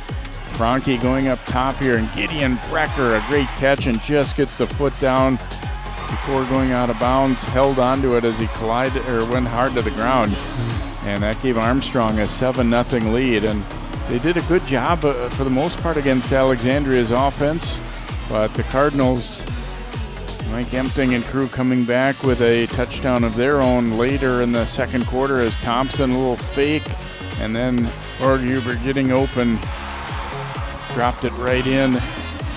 Franke going up top here, and Gideon Brecker, a great catch, and just gets the foot down before going out of bounds, held onto it as he went hard to the ground. And that gave Armstrong a 7-0 lead. And they did a good job for the most part against Alexandria's offense. But the Cardinals, Mike Empting and crew coming back with a touchdown of their own later in the second quarter as Thompson, a little fake, and then Orghuber getting open, dropped it right in.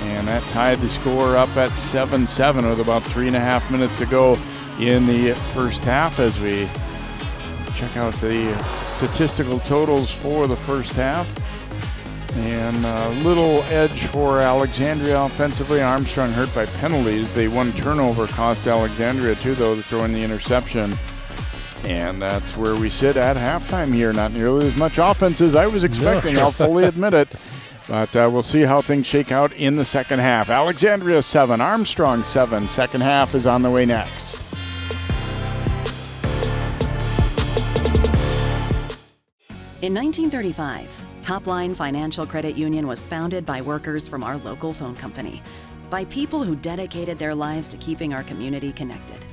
And that tied the score up at 7-7 with about 3.5 minutes to go in the first half, as we check out the statistical totals for the first half. And a little edge for Alexandria offensively. Armstrong hurt by penalties. They one turnover cost Alexandria too, though, to throw in the interception. And that's where we sit at halftime here. Not nearly as much offense as I was expecting, I'll fully admit it. But we'll see how things shake out in the second half. Alexandria 7, Armstrong 7. Second half is on the way next. In 1935, Topline Financial Credit Union was founded by workers from our local phone company, by people who dedicated their lives to keeping our community connected.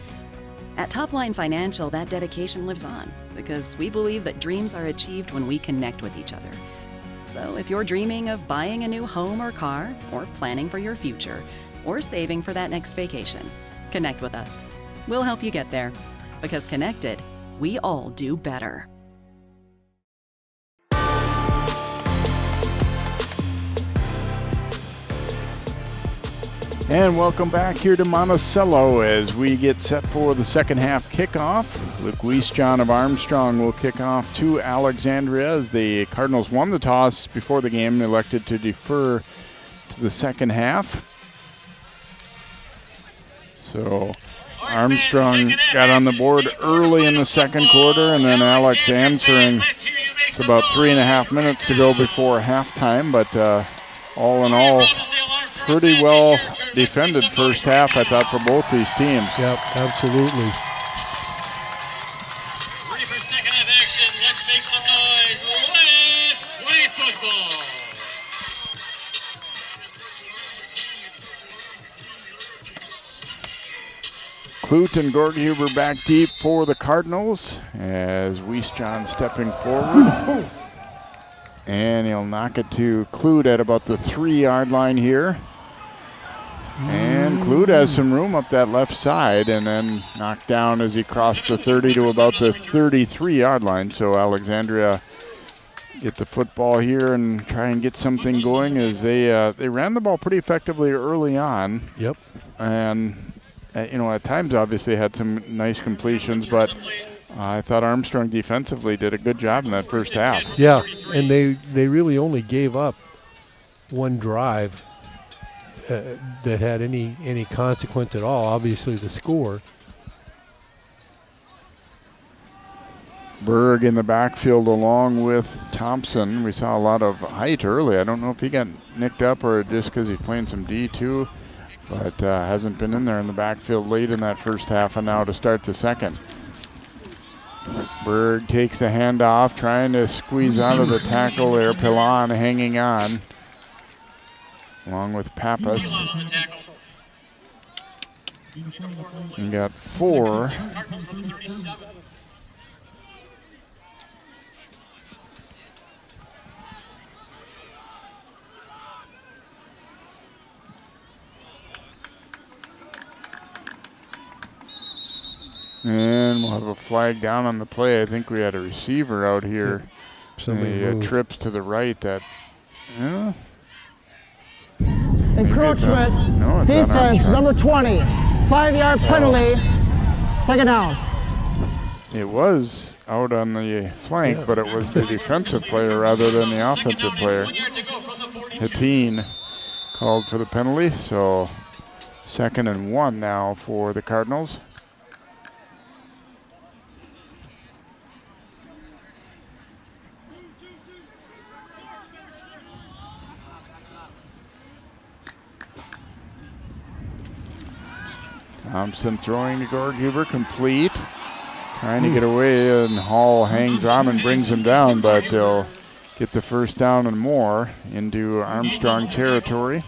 At Topline Financial, that dedication lives on because we believe that dreams are achieved when we connect with each other. So if you're dreaming of buying a new home or car, or planning for your future, or saving for that next vacation, connect with us. We'll help you get there, because connected, we all do better. And welcome back here to Monticello as we get set for the second half kickoff. Luke Wiesjohn of Armstrong will kick off to Alexandria as the Cardinals won the toss before the game and elected to defer to the second half. So Armstrong got on the board early in the second quarter, and then Alex answering with about 3.5 minutes to go before halftime. But all in all, pretty well defended first half, I thought, for both these teams. Yep, absolutely. Ready for second half action. Let's make some noise. Let's play football. Clute and Gorghuber back deep for the Cardinals as Wiesjohn stepping forward. And he'll knock it to Clute at about the 3-yard line here. And Clute has some room up that left side, and then knocked down as he crossed the 30 to about the 33-yard line. So Alexandria get the football here and try and get something going as they ran the ball pretty effectively early on. Yep. And at times obviously had some nice completions, but I thought Armstrong defensively did a good job in that first half. Yeah, and they really only gave up one drive that had any consequence at all. Obviously the score. Berg in the backfield along with Thompson. We saw a lot of height early. I don't know if he got nicked up or just because he's playing some D2, but hasn't been in there in the backfield late in that first half and now to start the second. Berg takes the handoff, trying to squeeze out of the tackle there. Pilon hanging on, along with Pappas. And got 4. And we'll have a flag down on the play. I think we had a receiver out here. Somebody trips to the right that, Encroachment, no, defense, number 20, 5-yard penalty, second down. It was out on the flank, but it was the defensive player rather than the offensive player. Hatteen called for the penalty, so 2nd and 1 now for the Cardinals. Thompson throwing to Gorghuber, complete. Trying to get away, and Hall hangs on and brings him down, but they'll get the first down and more into Armstrong territory.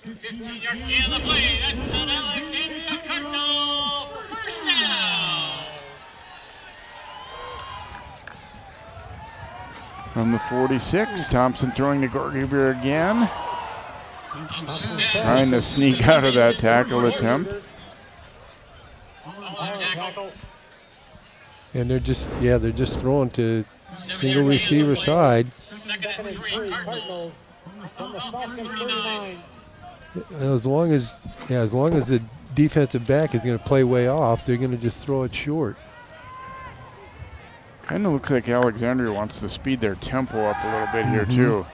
15-yard gain on the play. That's an Alexandria Cardinal first down. From the 46, Thompson throwing to Gorghuber again. Trying to sneak out of that tackle attempt. And they're just throwing to single receiver side. As long as the defensive back is going to play way off, they're going to just throw it short. Kind of looks like Alexandria wants to speed their tempo up a little bit here too.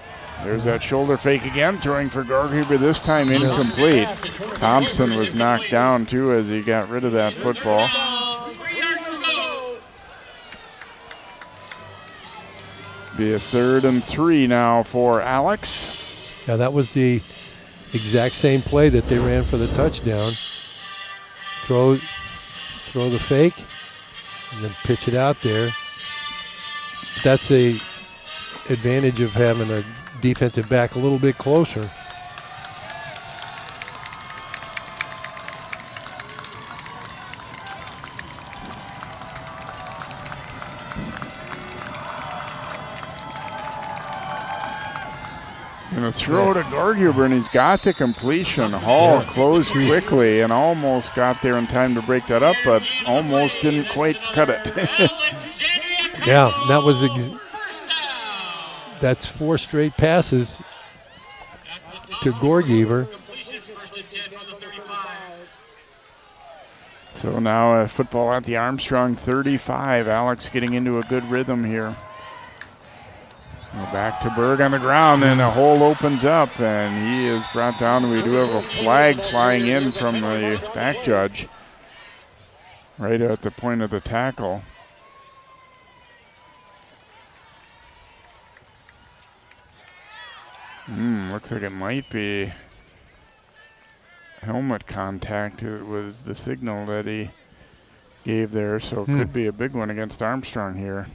There's that shoulder fake again, throwing for Gorghuber, this time incomplete. Thompson was knocked down too as he got rid of that football. Be a 3rd and 3 now for Alex. Yeah, that was the exact same play that they ran for the touchdown. Throw the fake, and then pitch it out there. That's the advantage of having a defensive back a little bit closer. Gonna throw to Gorghuber, and he's got the completion. Hall closed quickly and almost got there in time to break that up, but almost didn't quite cut it. Yeah, that was that's 4 straight passes to Gorghuber. So now football at the Armstrong 35. Alex getting into a good rhythm here. Back to Berg on the ground, and a hole opens up, and he is brought down. We do have a flag flying in from the back judge right at the point of the tackle. Looks like it might be helmet contact. It was the signal that he gave there, so it could be a big one against Armstrong here.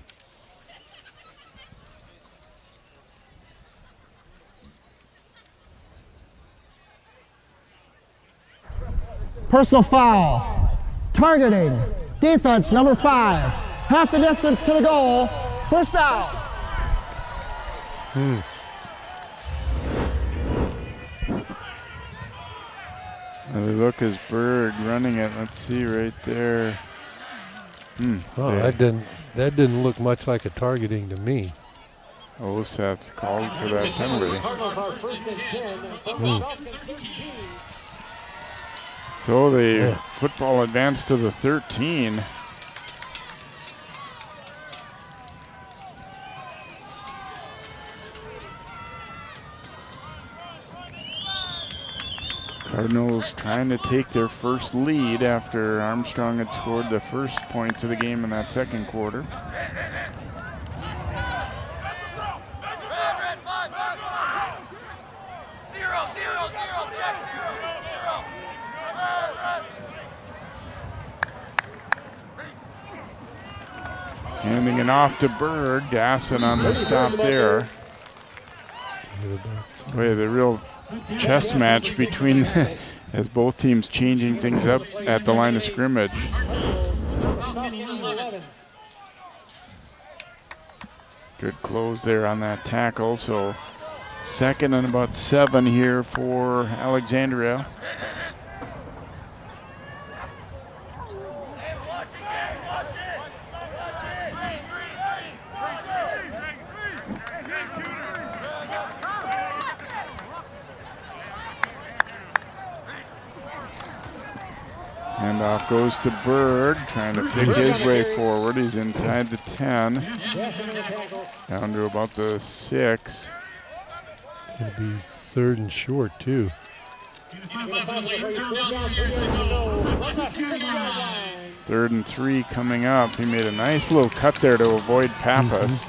Personal foul. Targeting. Defense number 5. Half the distance to the goal. First down. Another look is Berg running it. Let's see right there. Oh, that didn't look much like a targeting to me. Seth called for that penalty. So the football advanced to the 13. Cardinals trying to take their first lead after Armstrong had scored the first points of the game in that second quarter. Handing it off to Berg. Dasson on the stop there. Boy, the real chess match between as both teams changing things up at the line of scrimmage. Good close there on that tackle. So 2nd and about 7 here for Alexandria. Handoff goes to Berg, trying to pick his way forward. He's inside the 10, down to about the 6. It's going to be 3rd and short, too. 3rd and 3 coming up. He made a nice little cut there to avoid Pappas.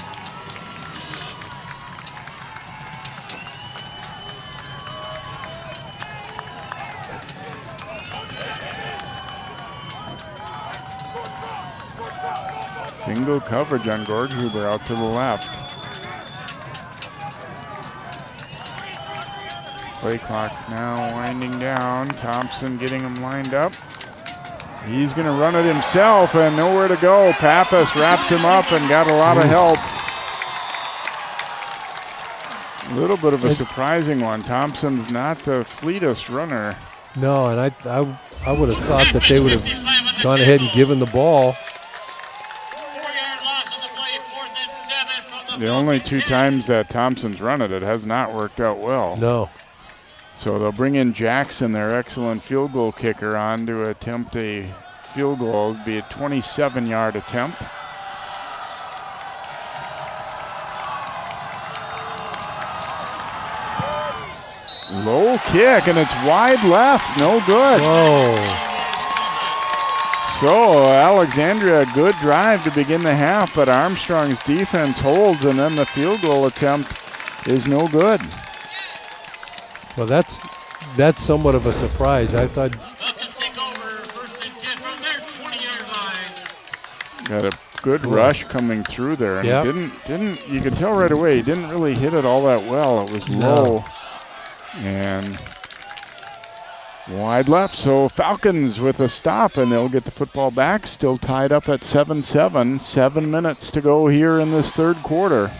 Single coverage on Gorghuber out to the left. Play clock now winding down. Thompson getting him lined up. He's going to run it himself and nowhere to go. Pappas wraps him up and got a lot of help. A little bit of a surprising one. Thompson's not the fleetest runner. No, and I would have thought that they would have gone ahead and given the ball. The only 2 times that Thompson's run it has not worked out well. No. So they'll bring in Jackson, their excellent field goal kicker, on to attempt a field goal. It'll be a 27-yard attempt. Low kick, and it's wide left. No good. Whoa. So Alexandria, a good drive to begin the half, but Armstrong's defense holds, and then the field goal attempt is no good. Well, that's somewhat of a surprise. I thought. Falcons take over 1st and 10 from their 20-yard line. Got a good rush coming through there, and Yep. he didn't. You could tell right away he didn't really hit it all that well. It was low and wide left. So Falcons with a stop, and they'll get the football back. Still tied up at 7-7. 7 minutes to go here in this third quarter.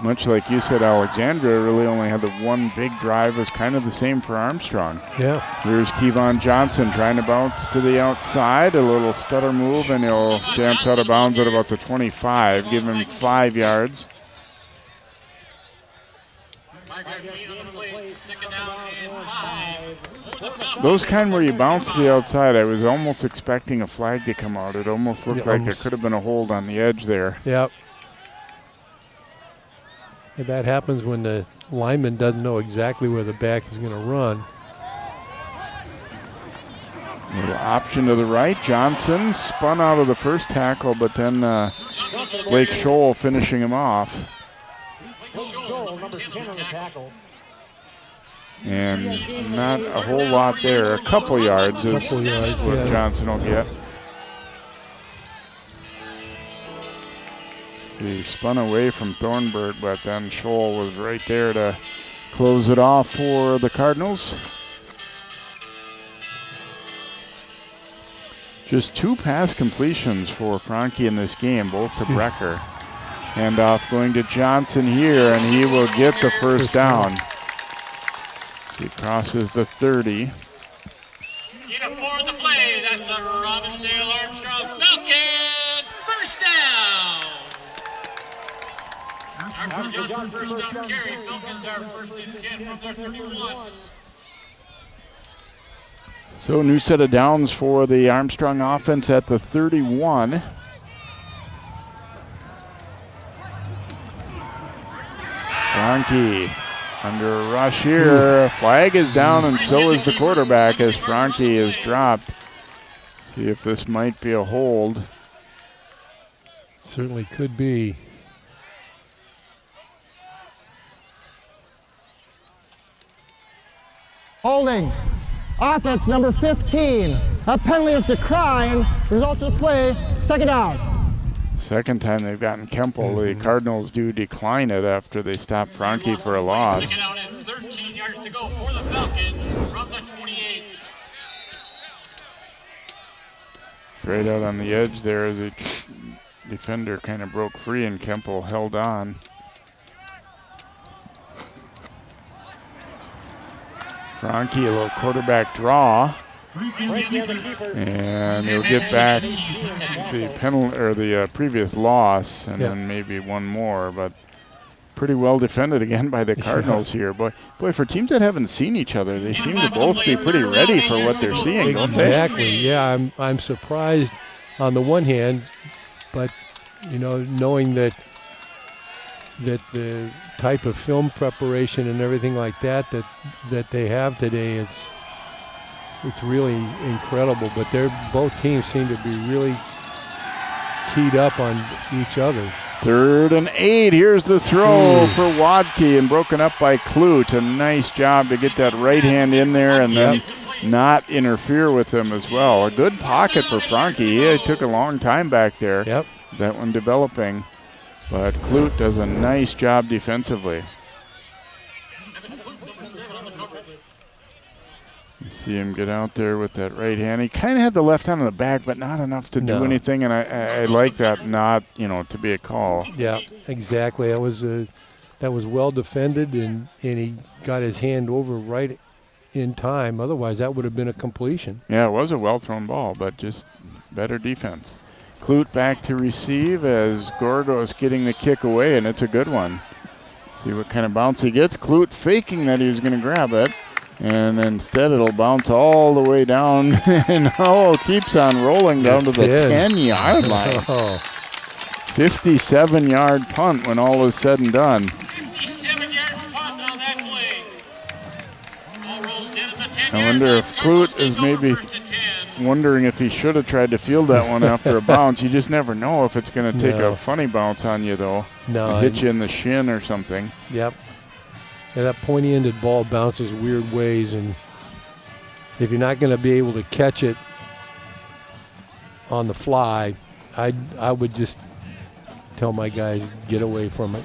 Much like you said, Alexandria really only had the one big drive. Was kind of the same for Armstrong. Yeah. Here's Kevon Johnson trying to bounce to the outside. A little stutter move, and he'll dance out of bounds at about the 25. Give him 5 yards. 5-yard gain on the play. 2nd down and 5. For the Falcons. Those kind where you bounce to the outside, I was almost expecting a flag to come out. It almost looked like it could have been a hold on the edge there. Yep. And that happens when the lineman doesn't know exactly where the back is going to run. Little option to the right. Johnson spun out of the first tackle, but then Blake Scholl finishing him off. Number 10 on the tackle. And not a whole lot there. A couple yards is what Johnson will get. He spun away from Thornburg, but then Scholl was right there to close it off for the Cardinals. Just 2 pass completions for Franke in this game, both to Brecker. Handoff going to Johnson here, and he will get the first down. He crosses the 30. Need a 4 on the play. That's a Robbinsdale Armstrong Falcon. First down. Armstrong Johnson first down carry. Falcons are 1st and 10 from their 31. So new set of downs for the Armstrong offense at the 31. Franke under a rush here. Flag is down, and so is the quarterback as Franke is dropped. See if this might be a hold. Certainly could be. Holding. Offense number 15. A penalty is declined. Result of the play, 2nd down. Second time they've gotten Kemple. The Cardinals do decline it after they stop Franke for a loss. 2nd down and 13 yards to go for the Falcons from the 28. Straight out on the edge there as a defender kind of broke free and Kemple held on. Franke, a little quarterback draw. And he'll get back the penalty or the previous loss, and then maybe one more. But pretty well defended again by the Cardinals here. Boy, for teams that haven't seen each other, they seem to both be pretty ready for what they're seeing, don't they? Exactly. Yeah, I'm surprised on the one hand, but you know, knowing that the type of film preparation and everything like that they have today, it's really incredible. But both teams seem to be really keyed up on each other. 3rd and 8. Here's the throw for Wadke and broken up by Clute. A nice job to get that right hand in there and then not interfere with him as well. A good pocket for Franke. He took a long time back there. Yep. That one developing. But Clute does a nice job defensively. You see him get out there with that right hand. He kind of had the left hand on the back, but not enough to do anything. And I like that not, to be a call. Yeah, exactly. That was well defended, and he got his hand over right in time. Otherwise, that would have been a completion. Yeah, it was a well-thrown ball, but just better defense. Clute back to receive as Gorgos getting the kick away, and it's a good one. See what kind of bounce he gets. Clute faking that he was going to grab it, and instead it'll bounce all the way down, and keeps on rolling down to the 10-yard line. 57-yard punt when all is said and done. 57-yard punt on that play. Ball rolls in at the 10-yard I wonder line. if Cardinals Clute is take over maybe first and 10. wondering if he should have tried to field that one after a bounce. You just never know if it's going to take No. a funny bounce on you, though. No, Hit you in the shin or something. Yep. Yeah, that pointy-ended ball bounces weird ways, and if you're not going to be able to catch it on the fly, I would just tell my guys, get away from it.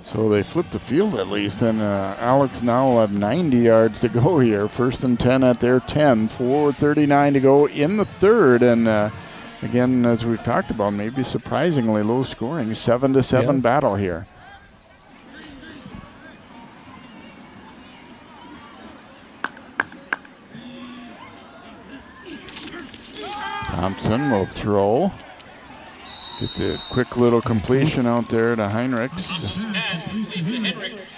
So they flipped the field at least, and Alex now will have 90 yards to go here. First and 10 at their 10, 4:39 to go in the third, and again, as we've talked about, maybe surprisingly low scoring, 7-7 battle here. Thompson will throw. Get the quick little completion out there to Heinrichs. Pass complete to Hendricks.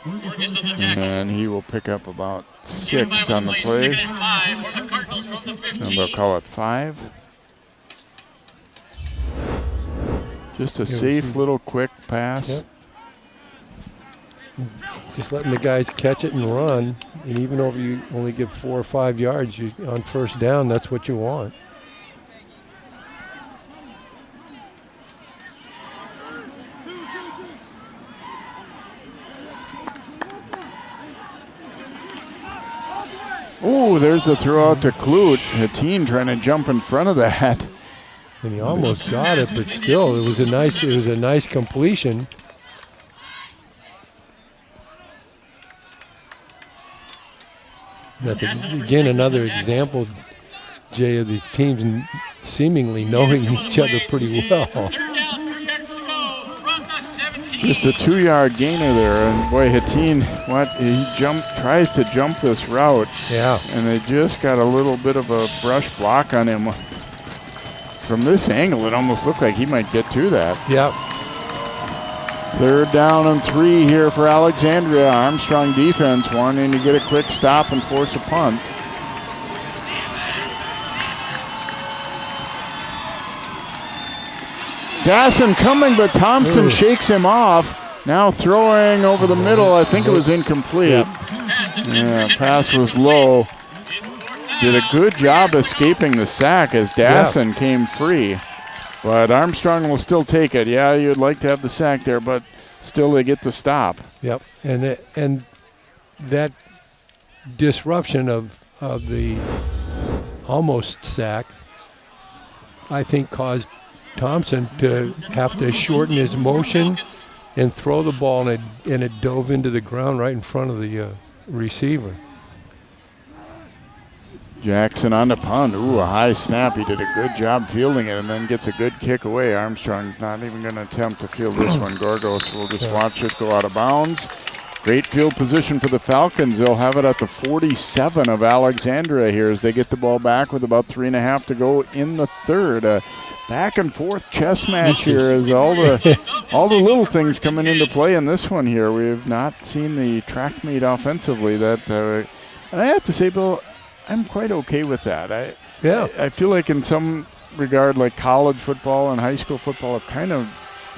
Ford is on the tackle. And he will pick up about 6 on the play. Second and 5 for the Cardinals from the 15. And they'll call it 5. Just a safe little quick pass. Yep. Just letting the guys catch it and run, and even though you only get 4 or 5 yards on first down, that's what you want. Oh, there's a throw out to Clute. Hattin trying to jump in front of that. And he almost got it, but still, it was a nice completion. That's again another example, Jay, of these teams seemingly knowing each other pretty well. Third down, 3 yards to go from the 17. Just a 2-yard gainer there, and boy, Hattin, tries to jump this route, Yeah. and they just got a little bit of a brush block on him. From this angle, it almost looked like he might get to that. Yep. Third down and 3 here for Alexandria. Armstrong defense wanting to get a quick stop and force a punt. Dasson coming, but Thompson shakes him off. Now throwing over the middle. I think it was incomplete. Yep. Yeah, pass was low. Did a good job escaping the sack as Dasson came free. But Armstrong will still take it. Yeah, you'd like to have the sack there, but still they get the stop. Yep. And that disruption of the almost sack, I think, caused Thompson to have to shorten his motion and throw the ball, and it dove into the ground right in front of the receiver. Jackson on the punt. Ooh, a high snap. He did a good job fielding it and then gets a good kick away. Armstrong's not even going to attempt to field this one. Gorgos will just watch it go out of bounds. Great field position for the Falcons. They'll have it at the 47 of Alexandria here as they get the ball back with about 3.5 to go in the third. Back and forth chess match here as all the little things coming into play in this one here. We have not seen the track meet offensively. And I have to say, Bill, I'm quite okay with that. I feel like in some regard, like college football and high school football have kind of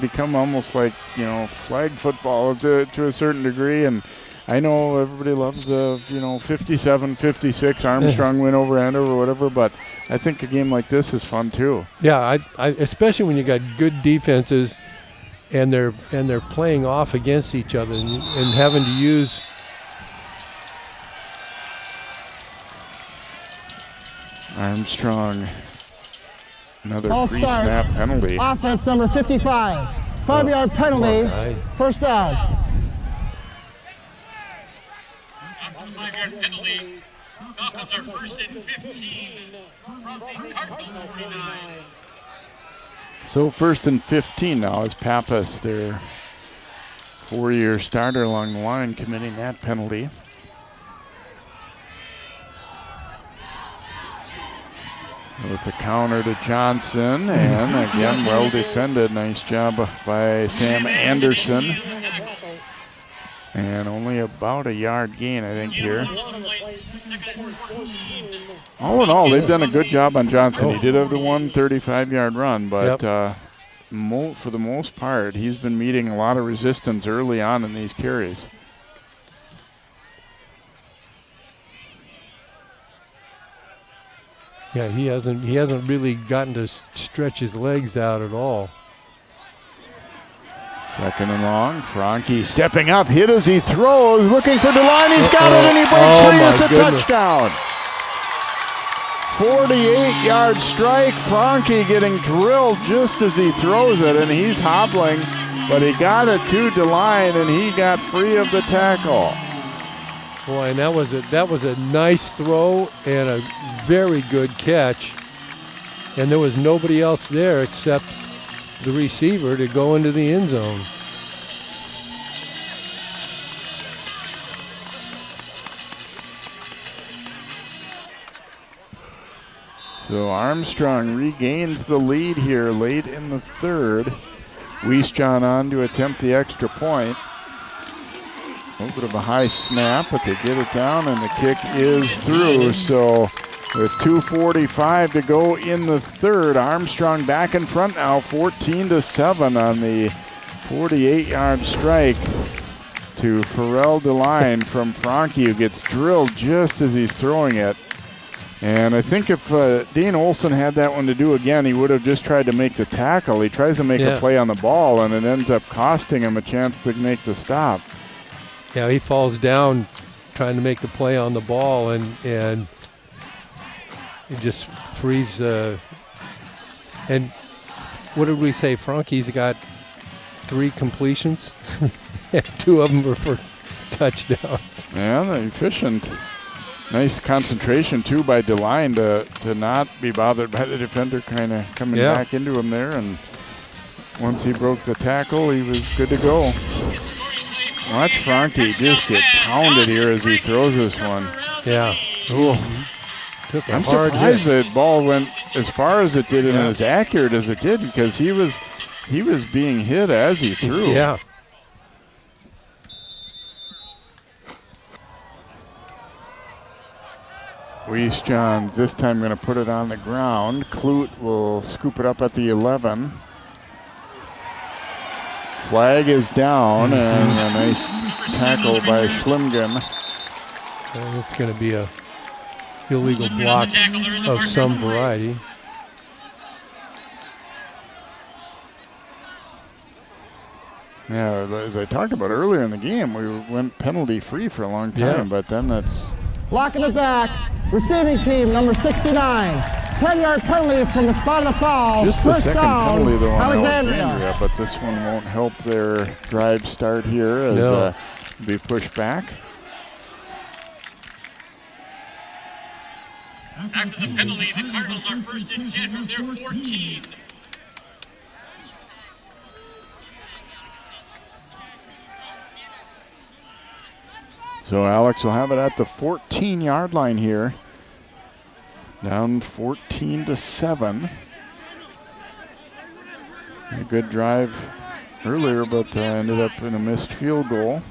become almost like, flag football to a certain degree. And I know everybody loves the, 57-56 Armstrong win over Andover or whatever, but I think a game like this is fun too. Yeah, I especially when you got good defenses and they're playing off against each other and having to use Armstrong, another Ball pre-snap start. penalty. Offense number 55. 5-yard penalty. First down. 5-yard penalty. Falcons are first and 15 from the Cardinal 49. So first and 15 now as Pappas, their 4-year starter along the line, committing that penalty. With the counter to Johnson, and again, well defended. Nice job by Sam Anderson. And only about a yard gain, I think, here. All in all, they've done a good job on Johnson. He did have the 135-yard run, but for the most part, he's been meeting a lot of resistance early on in these carries. Yeah, he hasn't really gotten to stretch his legs out at all. Second and long. Franke stepping up, hit as he throws, looking for DeLine. He's got it, and he breaks free. It's a touchdown. 48-yard strike. Franke getting drilled just as he throws it, and he's hobbling, but he got it to DeLine, and he got free of the tackle. Boy, and that was a nice throw and a very good catch. And there was nobody else there except the receiver to go into the end zone. So Armstrong regains the lead here late in the third. Wiesjohn on to attempt the extra point. A little bit of a high snap, but they get it down, and the kick is through. So with 2:45 to go in the third, Armstrong back in front now, 14-7 on the 48-yard strike to Pharrell DeLine from Franke, who gets drilled just as he's throwing it. And I think if Dean Olson had that one to do again, he would have just tried to make the tackle. He tries to make a play on the ball, and it ends up costing him a chance to make the stop. Yeah, he falls down trying to make the play on the ball, and it just frees. And what did we say? Franke's got 3 completions. 2 of them were for touchdowns. Yeah, they're efficient. Nice concentration, too, by DeLine to not be bothered by the defender kind of coming back into him there. And once he broke the tackle, he was good to go. Watch Franke just get pounded here as he throws this one. Yeah. Ooh. I'm surprised the ball went as far as it did and as accurate as it did, because he was being hit as he threw. Yeah. Wiesjohn's this time going to put it on the ground. Clute will scoop it up at the 11. Flag is down, and a nice tackle by Schlimgen. And it's going to be a illegal block of some variety. Yeah, as I talked about earlier in the game, we went penalty-free for a long time, but then that's... Block in the back, receiving team, number 69. 10-yard penalty from the spot of the foul. Just the First second down, penalty, though, on Alexandria. but this one won't help their drive start here as be pushed back. After the penalty, the Cardinals are first and 10 from their 14. So Alex will have it at the 14-yard line here. Down 14-7. A good drive earlier, but ended up in a missed field goal.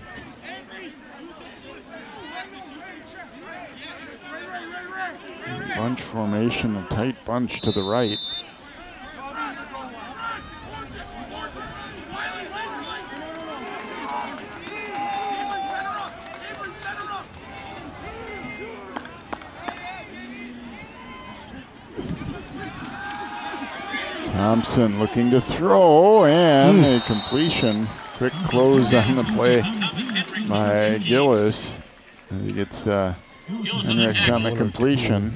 Bunch formation, a tight bunch to the right. Thompson looking to throw, and a completion. Quick close on the play by Gillis. And he gets Henricks on the completion.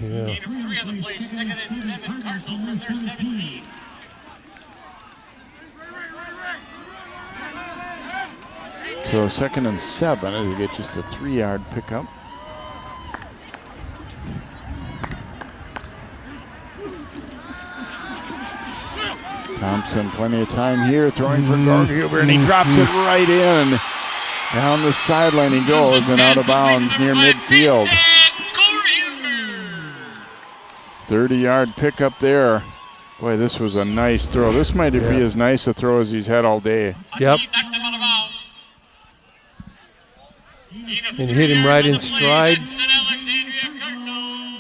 So 2nd and 7 as you get just a 3-yard pickup. Thompson, plenty of time here, throwing for Gorghuber, and he drops it right in. Down the sideline he goes and out of bounds near midfield. 30-yard pickup there. Boy, this was a nice throw. This might be as nice a throw as he's had all day. Yep. And hit him right in stride.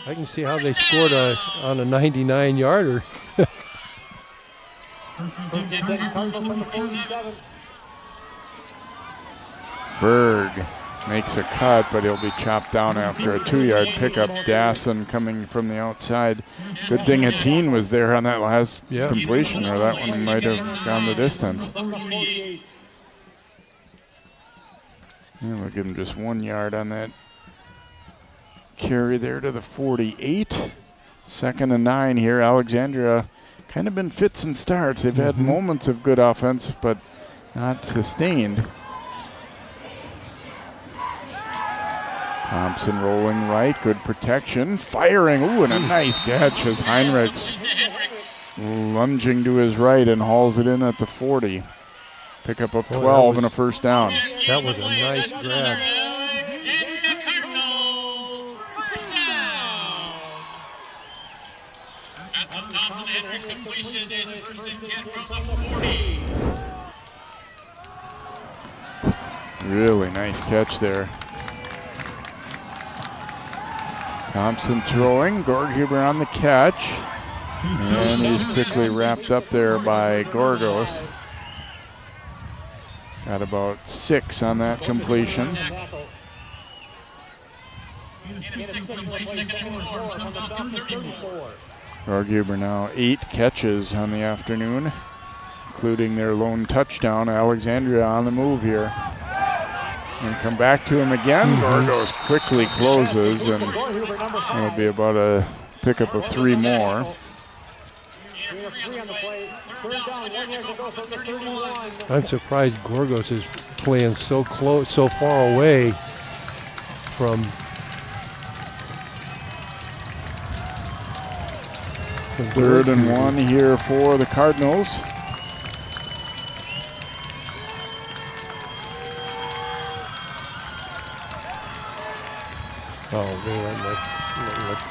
I can see how they scored on a 99-yarder. Berg makes a cut, but he'll be chopped down after a 2-yard pickup. Dasson coming from the outside. Good thing Hatteen was there on that last completion, or that one might have gone the distance. Yeah, we'll give him just 1 yard on that carry there to the 48. 2nd and 9 here. Alexandria kind of been fits and starts. They've had moments of good offense, but not sustained. Thompson rolling right, good protection, firing, ooh, and a nice catch as Heinrichs lunging to his right and hauls it in at the 40. Pickup of 12 and a first down. That was a nice grab. Really nice catch there. Thompson throwing, Gorghuber on the catch, and he's quickly wrapped up there by Gorgos. Got about 6 on that completion. Gorghuber now 8 catches on the afternoon, including their lone touchdown. Alexandria on the move here. And come back to him again. Gorgos quickly closes, and it'll be about a pickup of 3 more. I'm surprised Gorgos is playing so close, so far away from 3rd and 1 here for the Cardinals.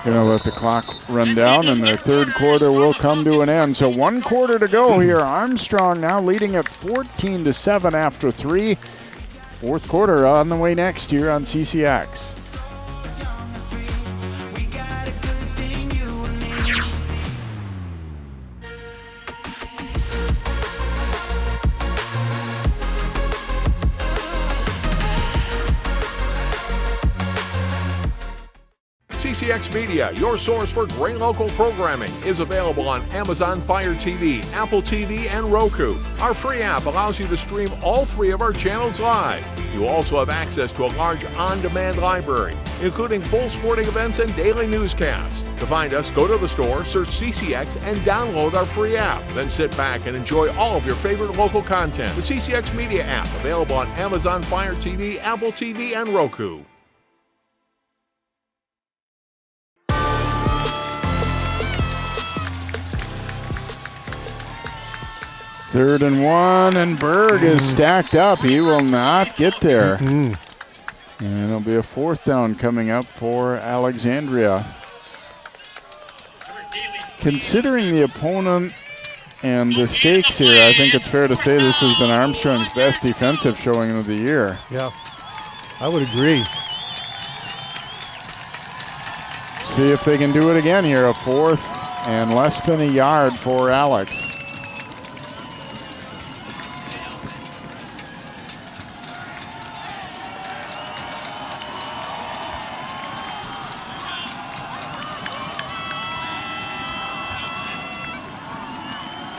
Going to let the clock run down, and the 3rd quarter will come to an end. So 1 quarter to go here. Armstrong now leading at 14-7 after 3. 4th quarter on the way next here on CCX. CCX Media, your source for great local programming, is available on Amazon Fire TV, Apple TV, and Roku. Our free app allows you to stream all 3 of our channels live. You also have access to a large on-demand library, including full sporting events and daily newscasts. To find us, go to the store, search CCX, and download our free app. Then sit back and enjoy all of your favorite local content. The CCX Media app, available on Amazon Fire TV, Apple TV, and Roku. 3rd and 1, and Berg is stacked up. He will not get there. And it'll be a 4th down coming up for Alexandria. Considering the opponent and the stakes here, I think it's fair to say this has been Armstrong's best defensive showing of the year. Yeah, I would agree. See if they can do it again here. A 4th and less than a yard for Alex.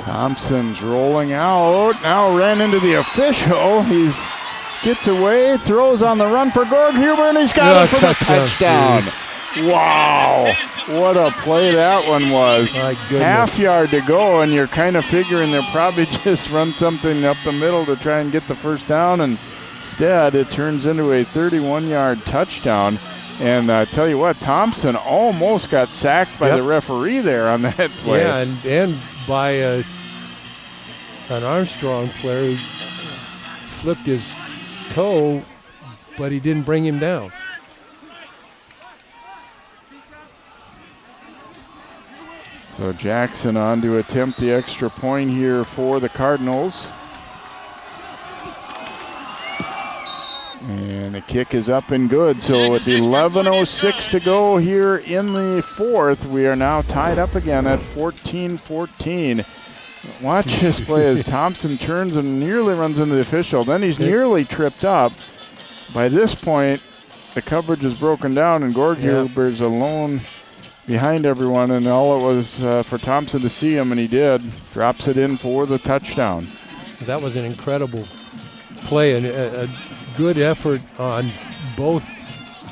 Thompson's rolling out, now ran into the official. He gets away, throws on the run for Gorghuber, and he's got it for the touchdown. Wow, what a play that one was. My goodness. Half yard to go, and you're kind of figuring they'll probably just run something up the middle to try and get the first down, and instead it turns into a 31-yard touchdown. And I tell you what, Thompson almost got sacked by the referee there on that play. Yeah, and by an Armstrong player who slipped his toe, but he didn't bring him down. So Jackson on to attempt the extra point here for the Cardinals. And the kick is up and good. So with 11:06 to go here in the fourth, we are now tied up again at 14-14. Watch this play as Thompson turns and nearly runs into the official. Then he's nearly tripped up. By this point, the coverage is broken down and Gorghuber's alone behind everyone, and all it was for Thompson to see him, and he did. Drops it in for the touchdown. That was an incredible play and a good effort on both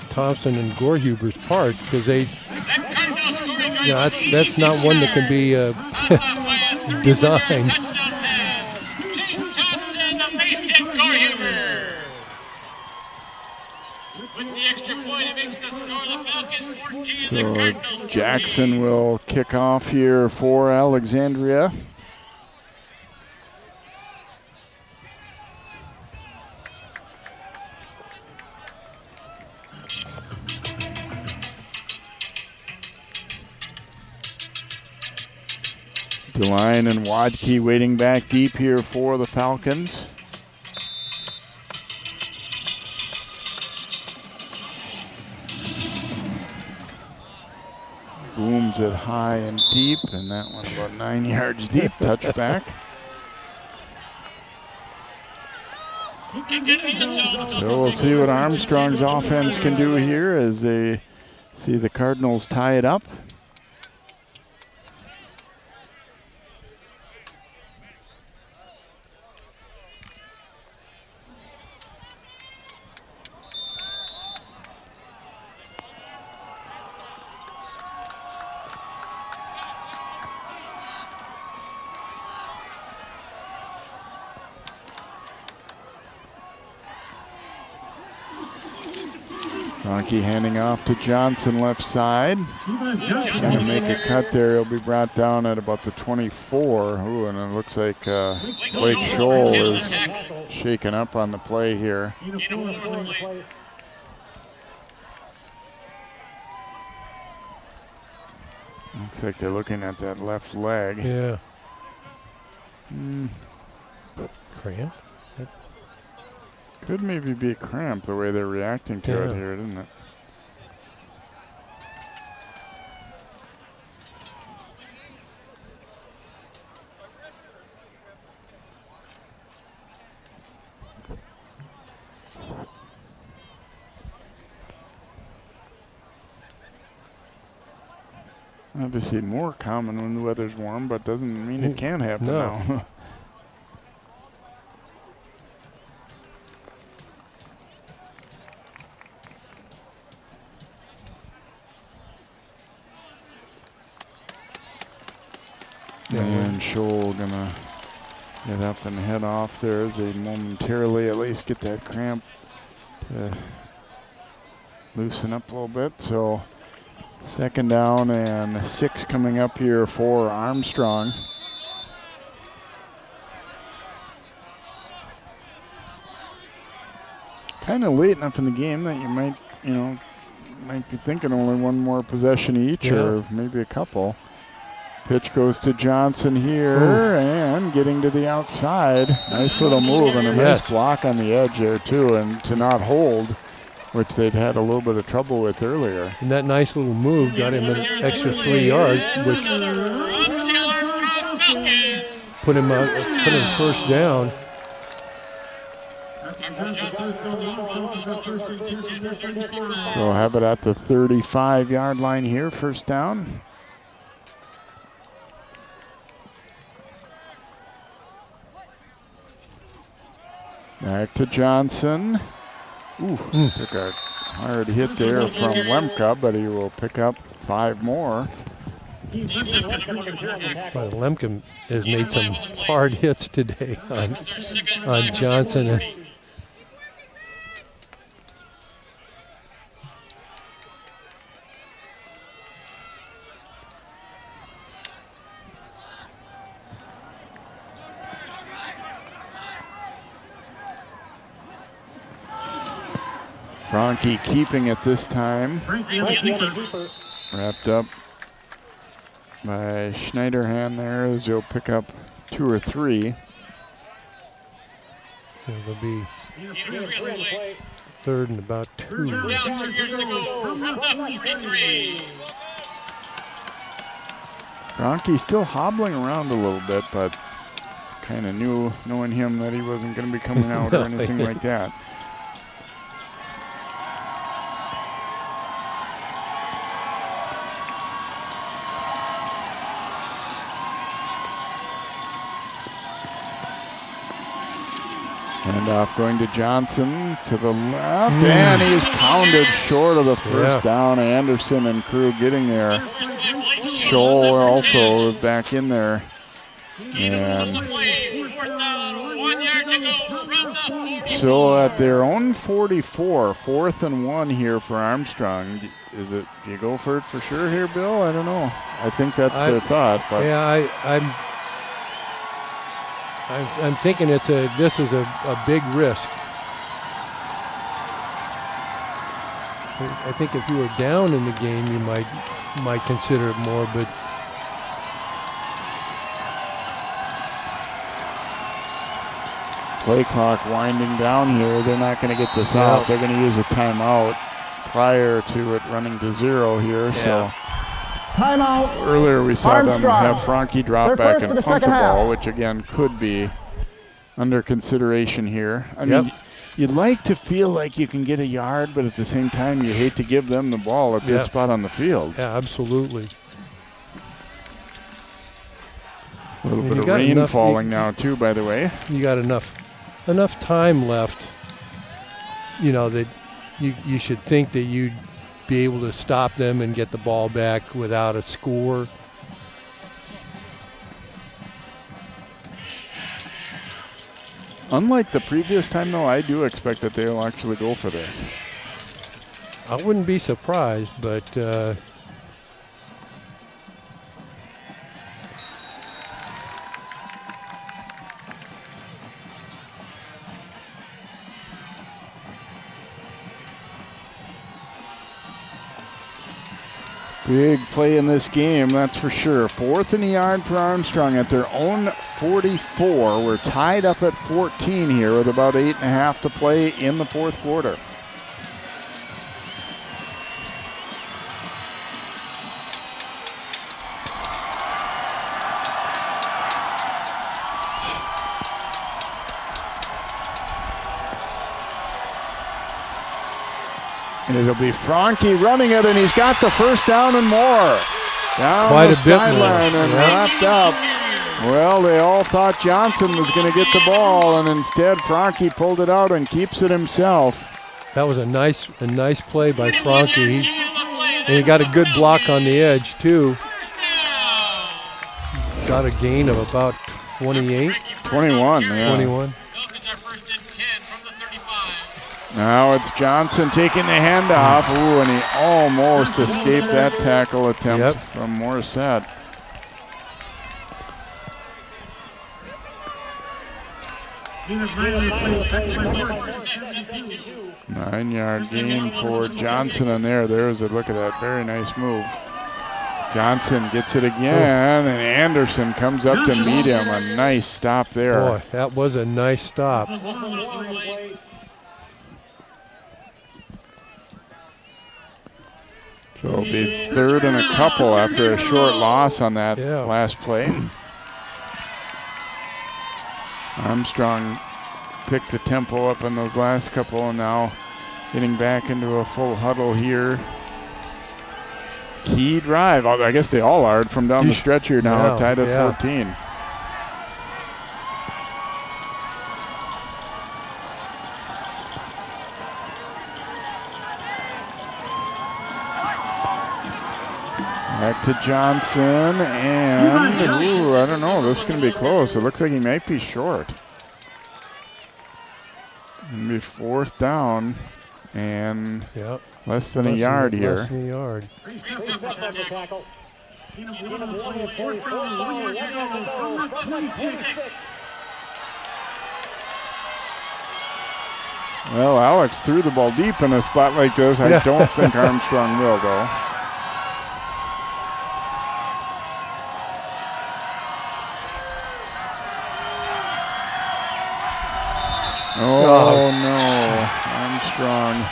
Thompson and Gorghuber's part, because they, that's not one that can be designed. So Jackson will kick off here for Alexandria. DeLine and Wadkey waiting back deep here for the Falcons. Booms it high and deep, and that one about 9 yards deep, touchback. So we'll see what Armstrong's offense can do here as they see the Cardinals tie it up. Rocky handing off to Johnson left side. Going to make a cut there. He'll be brought down at about the 24. Ooh, and it looks like Blake Scholl is shaken up on the play here. Looks like they're looking at that left leg. Yeah. Cramp? Could maybe be a cramp the way they're reacting to it here, isn't it? Obviously more common when the weather's warm, but doesn't mean it can happen now. And Scholl gonna get up and head off there as they momentarily at least get that cramp to loosen up a little bit. So second down and 6 coming up here for Armstrong. Kind of late enough in the game that you might, might be thinking only one more possession each or maybe a couple. Pitch goes to Johnson here and getting to the outside. Nice little move and a nice block on the edge there too, and to not hold, which they'd had a little bit of trouble with earlier. And that nice little move got him an extra 3 yards, which put him first down. So have it at the 35-yard line here, first down. Back to Johnson. Ooh, took a hard hit there from Lemke, but he will pick up 5 more. Well, Lemke has made some hard hits today on Johnson. Franke keeping it this time. Wrapped up by Schneiderhan there as he'll pick up 2 or 3. It'll be Third and about 2. Down 2 years ago from the 43. Gronke's still hobbling around a little bit, but kind of knowing him that he wasn't going to be coming out or anything like that. Handoff going to Johnson to the left, and he's pounded short of the first down. Anderson and crew getting there. Scholl also back in there. And so at their own 44, 4th and 1 here for Armstrong. Do you go for it for sure here, Bill? I don't know. I think that's their thought. But yeah, I'm thinking this is a big risk. I think if you were down in the game, you might consider it more, but play clock winding down here. They're not going to get this off. They're going to use a timeout prior to it running to 0 here. So timeout. Earlier we saw Armstrong. them have Franke drop They're back first and to the punt the second half. ball, which again could be under consideration here. I mean, you'd like to feel like you can get a yard, but at the same time, you hate to give them the ball at this spot on the field. Yeah, absolutely. A little bit of rain falling now too, by the way. You got enough time left, that you should think that you'd be able to stop them and get the ball back without a score. Unlike the previous time, though, I do expect that they'll actually go for this. I wouldn't be surprised, but big play in this game, that's for sure. 4th and a yard for Armstrong at their own 44. We're tied up at 14 here with about 8.5 to play in the 4th quarter. And it'll be Franke running it, and he's got the first down and more. Down quite the a bit sideline more. And wrapped up. Well, they all thought Johnson was going to get the ball, and instead Franke pulled it out and keeps it himself. that was a nice play by Franke. And he got a good block on the edge too. Got a gain of about 28. 21, yeah. 21. Now it's Johnson taking the handoff. Ooh, and he almost escaped that tackle attempt from Morissette. Nine-yard gain for Johnson in there. There's a look at that. Very nice move. Johnson gets it again, and Anderson comes up to meet him. A nice stop there. Boy, that was a nice stop. So it'll be 3rd and a couple after a short loss on that last play. Armstrong picked the tempo up in those last couple, and now getting back into a full huddle here. Key drive. I guess they all are from down the stretch here now, tied at 14. Back to Johnson, and ooh, I don't know. This is going to be close. It looks like he might be short. Going to be 4th down, and less than a yard here. Less than a yard. Well, Alex threw the ball deep in a spot like this. I don't think Armstrong will, though. Oh, no. Armstrong.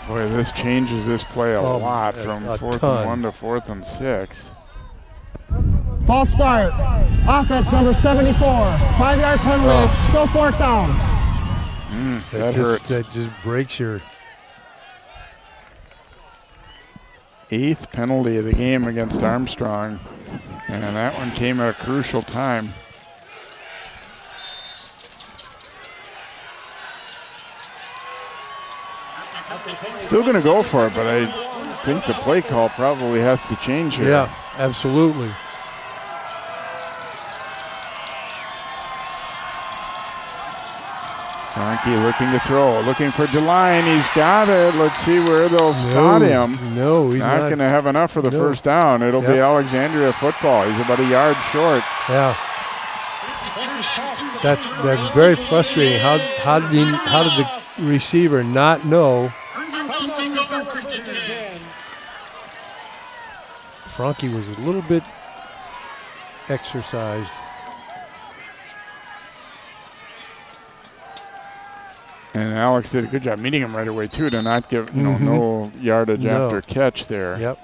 Boy, this changes this play a lot from 4th and 1 to 4th and 6. False start. Offense number 74. 5-yard penalty. Still 4th down. That hurts. That just breaks your... 8th penalty of the game against Armstrong. And that one came at a crucial time. Still going to go for it, but I think the play call probably has to change here. Yeah, absolutely. Frankie looking to throw, looking for DeLine. He's got it. Let's see where they'll spot him. No, he's not going to have enough for the first down. It'll be Alexandria football. He's about a yard short. Yeah. That's very frustrating. How did the receiver not know? Frankie was a little bit exercised. And Alex did a good job meeting him right away too, to not give no yardage after catch there. Yep.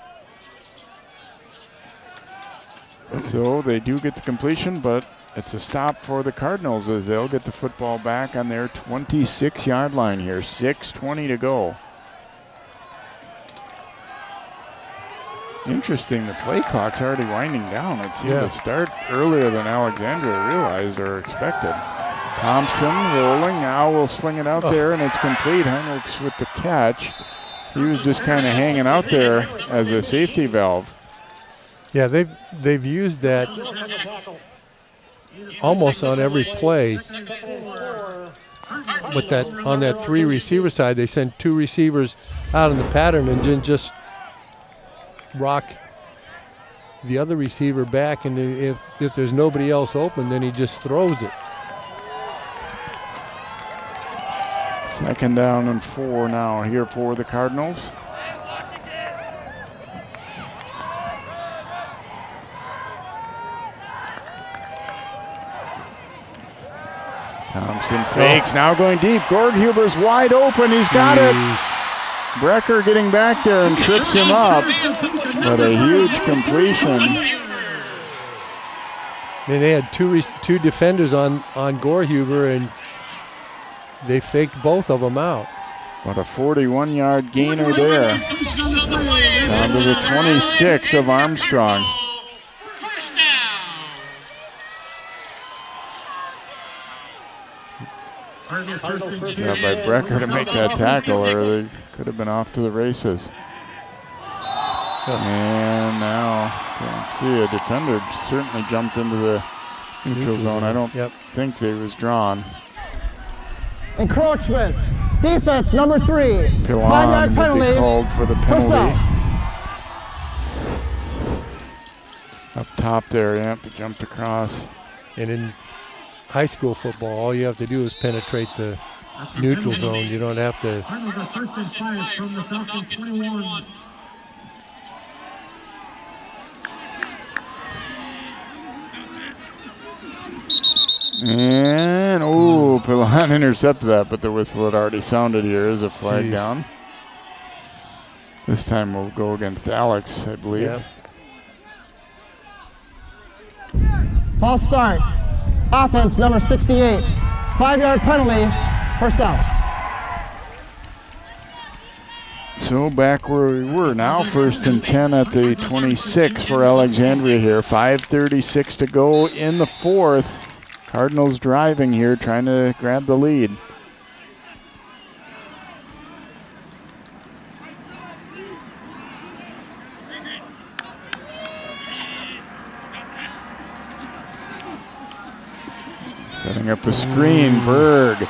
So they do get the completion, but it's a stop for the Cardinals as they'll get the football back on their 26-yard line here. 6:20 to go. Interesting, the play clock's already winding down. It seemed to start earlier than Alexandria realized or expected. Thompson rolling, now will sling it out there, and it's complete. Heinrichs with the catch. He was just kind of hanging out there as a safety valve. Yeah, they've used that almost on every play. With that, on that 3 receiver side, they sent 2 receivers out in the pattern and didn't just rock the other receiver back, and if there's nobody else open, then he just throws it. 2nd down and 4 now here for the Cardinals. Thompson fakes, now going deep. Gordhuber's wide open, he's got it. Brecker getting back there and trips him up, but a huge completion. And they had two defenders on Gordhuber, and they faked both of them out. But a 41-yard gainer there. Down to the 26 of Armstrong. Job by Brecker to make that tackle, or they could have been off to the races. And now, can't see, a defender certainly jumped into the neutral zone. I don't think they was drawn. Encroachment. Defense number 3. 5-yard penalty. Called for the penalty. Up top there, they jumped across. And in high school football, all you have to do is penetrate the neutral zone. You don't have to. And, Pilon intercepted that, but the whistle had already sounded here as a flag down. This time we'll go against Alex, I believe. Yep. False start. Offense number 68. 5-yard penalty. First down. So back where we were now, 1st and 10 at the 26 for Alexandria here. 5:36 to go in the 4th. Cardinals driving here, trying to grab the lead. Setting up a screen, Berg.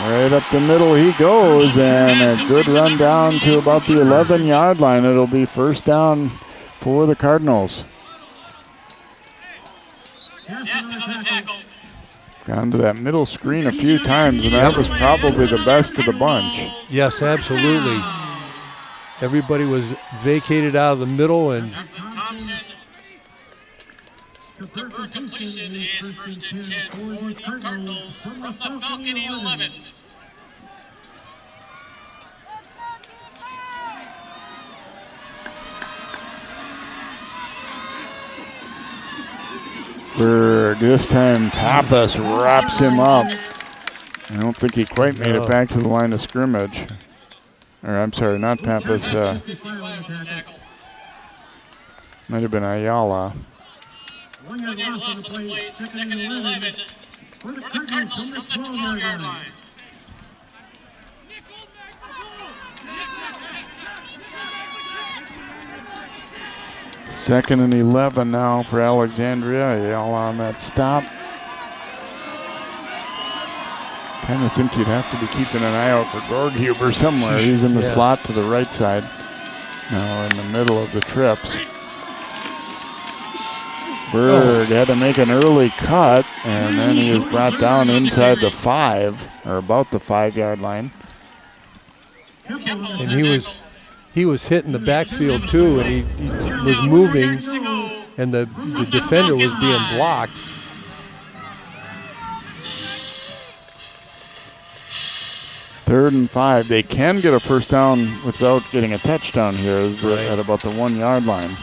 Right up the middle he goes, and a good run down to about the 11-yard line. It'll be first down for the Cardinals. Gone to that middle screen a few times, and that was probably the best of the bunch. Yes, absolutely. Everybody was vacated out of the middle, and The bird completion is first and 10 for the Cardinals from the Falcon 11. Berg, this time Pappas wraps him up. I don't think he quite made it back to the line of scrimmage. Or I'm sorry, not Pappas. Might have been Ayala. 1 yard loss on the play, second and 11 for the Cardinals from the 12-yard line. Second and 11 now for Alexandria. Ayala on that stop. Kind of think you'd have to be keeping an eye out for Gorghuber somewhere. He's in the slot to the right side. Now in the middle of the trips. Berg had to make an early cut, and then he was brought down inside the 5, or about the 5-yard line. And he was hitting the backfield too, and he was moving, and the defender was being blocked. Third and 5. They can get a first down without getting a touchdown here at about the 1-yard line.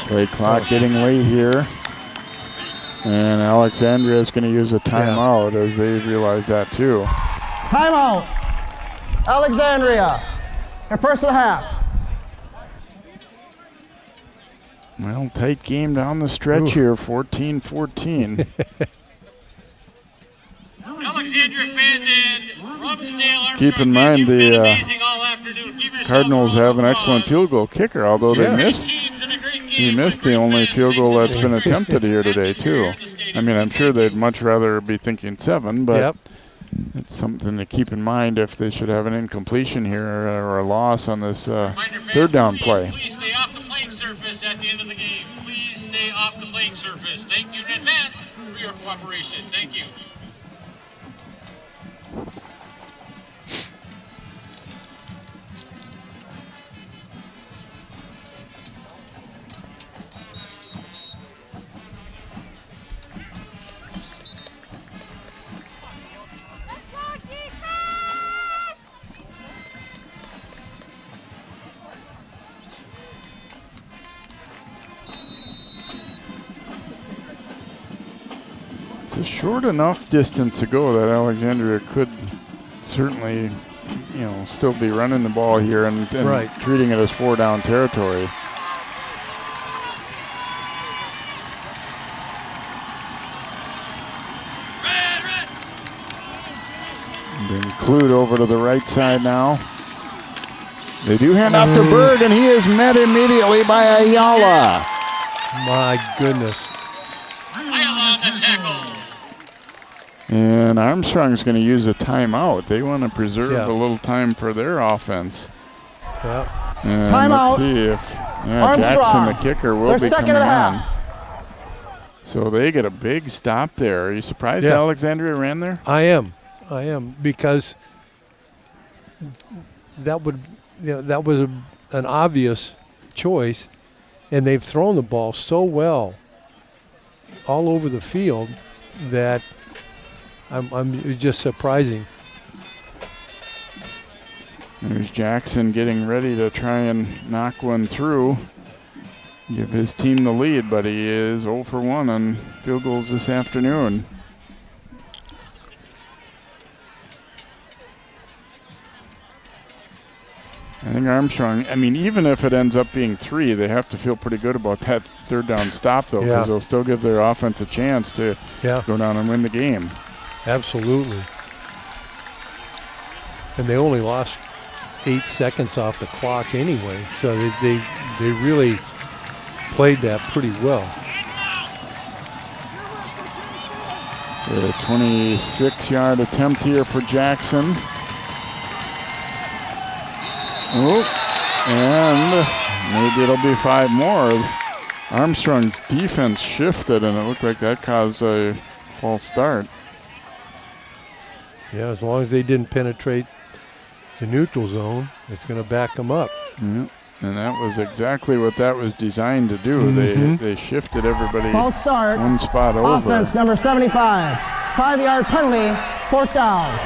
Play clock getting late here. And Alexandria is going to use a timeout as they realize that too. Timeout. Alexandria. And first of the half. Well, tight game down the stretch here, 14-14. Alexandria fans and Robbinsdale. Keep in mind the Cardinals have an excellent field goal kicker, although they missed. He missed the only field goal that's been attempted here today, too. I mean, I'm sure they'd much rather be thinking 7, but it's something to keep in mind if they should have an incompletion here or a loss on this third down play. Please stay off the playing surface at the end of the game. Please stay off the playing surface. Thank you in advance for your cooperation. Thank you. It's a short enough distance to go that Alexandria could certainly, still be running the ball here and treating it as 4-down territory. Bring Clute over to the right side now. They do hand off to Berg, and he is met immediately by Ayala. My goodness. Ayala on the tackle. And Armstrong's going to use a timeout. They want to preserve a little time for their offense. And Timeout. let's see if Jackson, the kicker, will be coming on. So they get a big stop there. Are you surprised Alexandria ran there? I am, because that was an obvious choice, and they've thrown the ball so well all over the field that it's just surprising. There's Jackson getting ready to try and knock one through, give his team the lead, but he is 0 for 1 on field goals this afternoon. I think Armstrong, even if it ends up being 3, they have to feel pretty good about that third down stop, though, because they'll still give their offense a chance to go down and win the game. Absolutely. And they only lost 8 seconds off the clock anyway, so they really played that pretty well. So a 26-yard attempt here for Jackson. Oh, and maybe it'll be 5 more. Armstrong's defense shifted, and it looked like that caused a false start. Yeah, as long as they didn't penetrate the neutral zone, it's going to back them up. Yeah. And that was exactly what that was designed to do. They shifted everybody False start. one spot over. Offense number 75. 5-yard penalty, 4th down.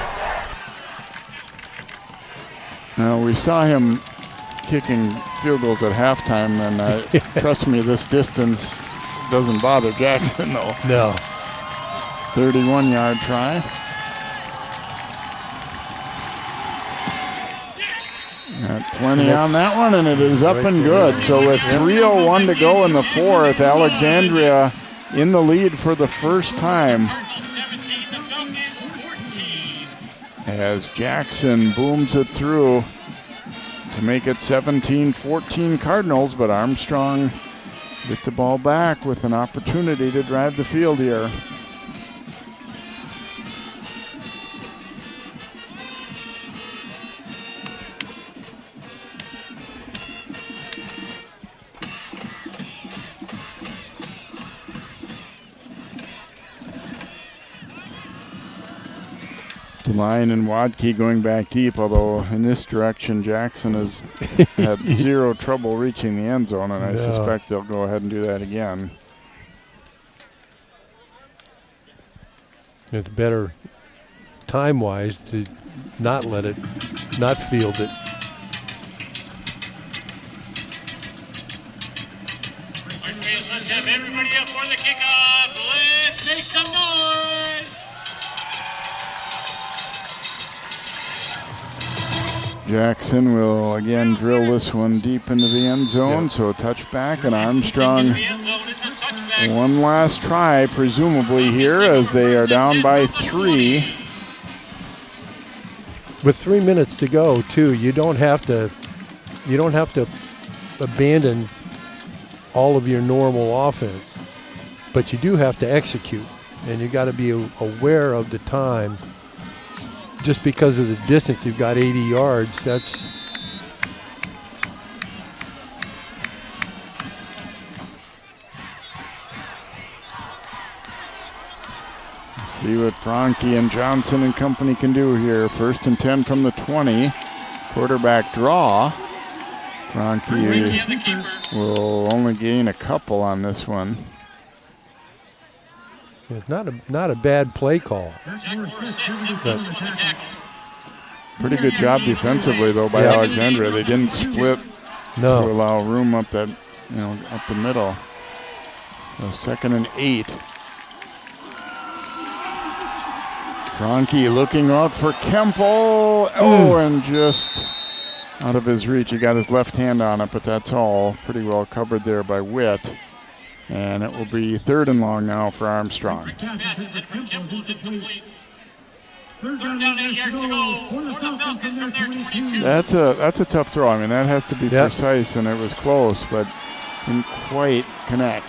Now, we saw him kicking field goals at halftime, and trust me, this distance doesn't bother Jackson, though. No. 31-yard try. Got plenty on that one, and it is up and good. So with 3:01 to go in the fourth, Alexandria in the lead for the first time as Jackson booms it through to make it 17-14 Cardinals, but Armstrong get the ball back with an opportunity to drive the field here. Line and Wadkey going back deep, although in this direction Jackson has had zero trouble reaching the end zone, and I suspect they'll go ahead and do that again. It's better time-wise to not field it. Let's have everybody up for the kickoff. Let's make some noise. Jackson will again drill this one deep into the end zone, so a touchback, and Armstrong one last try presumably here as they are down by 3. With 3 minutes to go too, you don't have to abandon all of your normal offense, but you do have to execute, and you got to be aware of the time. Just because of the distance, you've got 80 yards. That's see what Franke and Johnson and company can do here. 1st and 10 from the 20. Quarterback draw. Franke will only gain a couple on this one. It's not a bad play call. But pretty good job defensively though by Alexandria. They didn't split to allow room up that, up the middle. So 2nd and 8. Franke looking out for Kemple. And just out of his reach. He got his left hand on it, but that's all. Pretty well covered there by Witt. And it will be 3rd and long now for Armstrong. That's a tough throw. I mean, that has to be precise, and it was close, but didn't quite connect.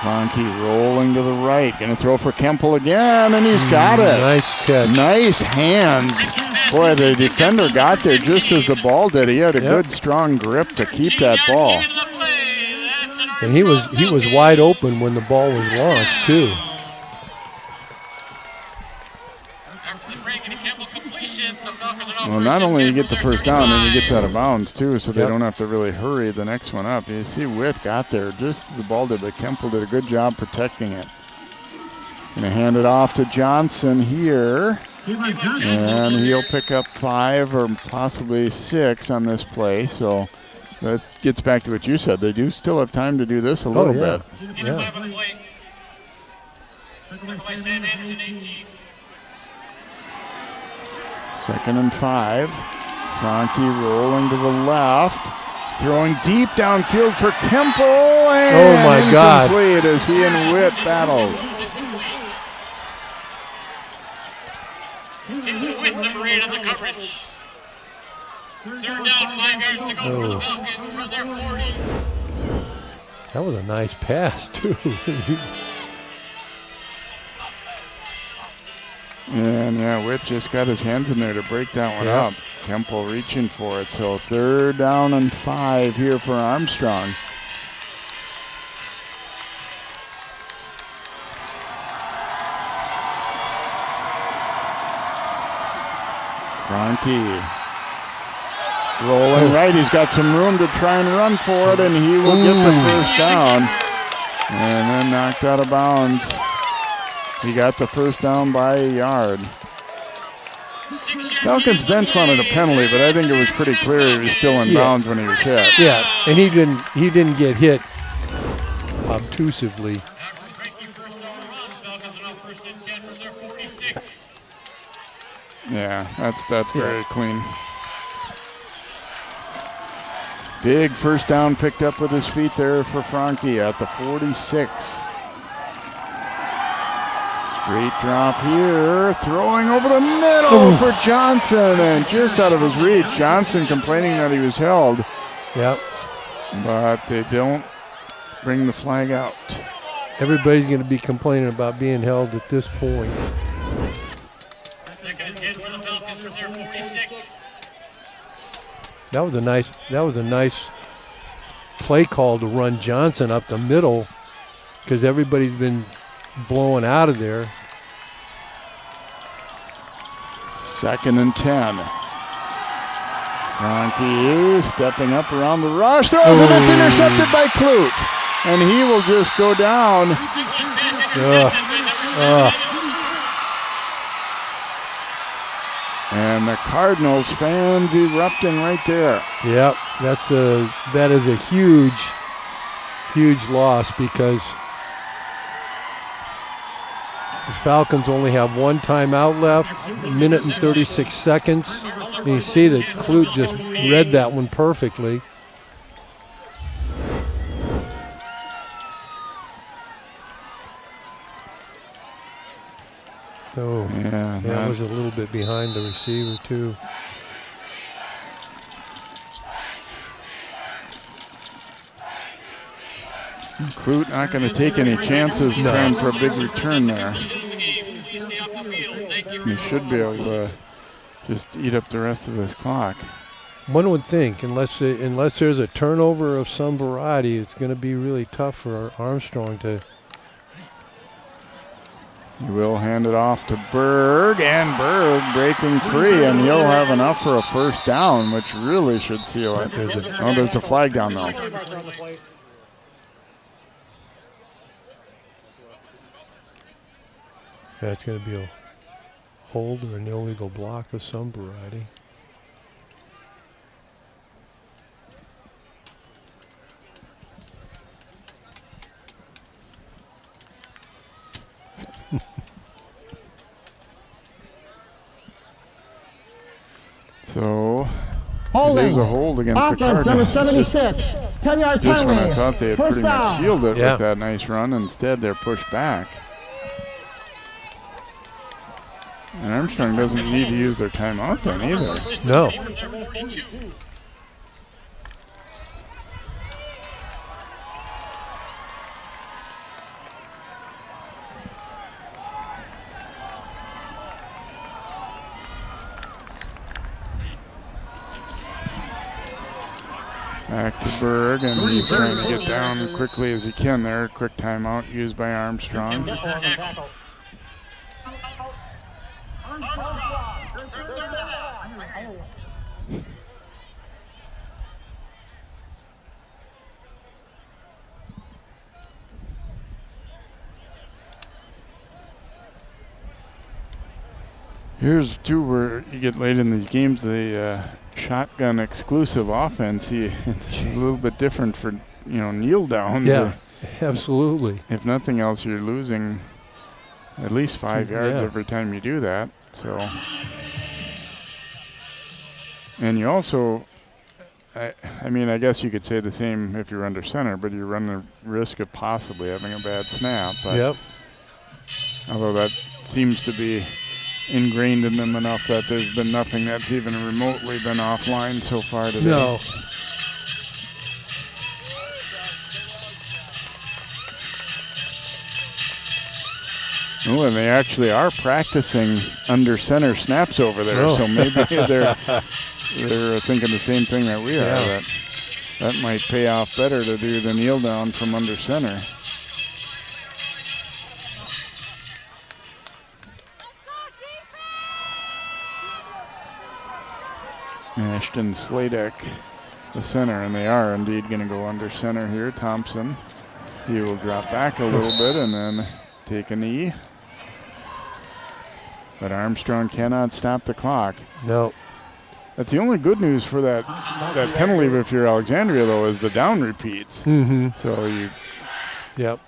Franke rolling to the right. Going to throw for Kemple again, and he's got it. Nice catch. Nice hands. Boy, the defender got there just as the ball did. He had a good, strong grip to keep that ball. And he was wide open when the ball was launched, too. Well, not only you get the first down, then he gets out of bounds, too, so they don't have to really hurry the next one up. You see Witt got there just as the ball did, but Kemple did a good job protecting it. Going to hand it off to Johnson here. And he'll pick up 5 or possibly 6 on this play. So that gets back to what you said. They do still have time to do this a little bit. Yeah. 2nd and 5. Franke rolling to the left. Throwing deep downfield for Kemple. And oh, my God. Incomplete as he and Witt battled. With number 8 on the coverage. 3rd down, 5 yards to go for the Falcons from their 40. That was a nice pass, too. And yeah, Witt just got his hands in there to break that one up. Kemple reaching for it. So 3rd down and 5 here for Armstrong. Franke rolling right. He's got some room to try and run for it, and he will get the first down. And then knocked out of bounds. He got the first down by a yard. Falcons bench wanted a penalty, but I think it was pretty clear he was still in bounds when he was hit. Yeah, and he didn't get hit obtusively. Yeah, that's very clean. Big first down picked up with his feet there for Franke at the 46. Straight drop here, throwing over the middle for Johnson, and just out of his reach. Johnson complaining that he was held. Yep. But they don't bring the flag out. Everybody's going to be complaining about being held at this point. Second and 10 for the Falcons from their 46. That was a nice play call to run Johnson up the middle, because everybody's been blowing out of there. 2nd and 10. Franke stepping up around the rush, throws and it's intercepted by Clute. And he will just go down. And the Cardinals fans erupting right there. Yep, that is a huge loss, because the Falcons only have 1 timeout left, 1 minute and 36 seconds. And you see that Clute just read that one perfectly. Oh, yeah, that was a little bit behind the receiver too. Clute not going to take any chances trying for a big return there. He should be able to just eat up the rest of this clock. One would think, unless there's a turnover of some variety, it's going to be really tough for Armstrong to. He will hand it off to Berg, and Berg breaking free, and he'll have enough for a first down, which really should seal it. There's a flag down though. That's going to be a hold or an illegal block of some variety. So holding. there's a hold against the Cardinals. Number 76, 10-yard penalty. Just when I thought they had First pretty much down. sealed it with that nice run, instead they're pushed back. And Armstrong doesn't need to use their timeout then either. No. Back to Berg, and he's trying to get down quickly as he can there. Quick timeout used by Armstrong. Here's two where you get late in these games, the shotgun exclusive offense. It's a little bit different for kneel downs. Yeah, absolutely. If nothing else, you're losing at least 5 yards every time you do that. So, and you also, I mean, I guess you could say the same if you're under center, but you run the risk of possibly having a bad snap. But although that seems to be ingrained in them enough that there's been nothing that's even remotely been offline so far today. No. Oh, and they actually are practicing under center snaps over there, so maybe they're thinking the same thing that we are. That might pay off better to do the kneel down from under center. Ashton Sladek, the center, and they are indeed going to go under center here. Thompson, he will drop back a little bit and then take a knee. But Armstrong cannot stop the clock. No. That's the only good news for that penalty if you're Alexandria, though, is the down repeats. Mm-hmm. So you... Yep.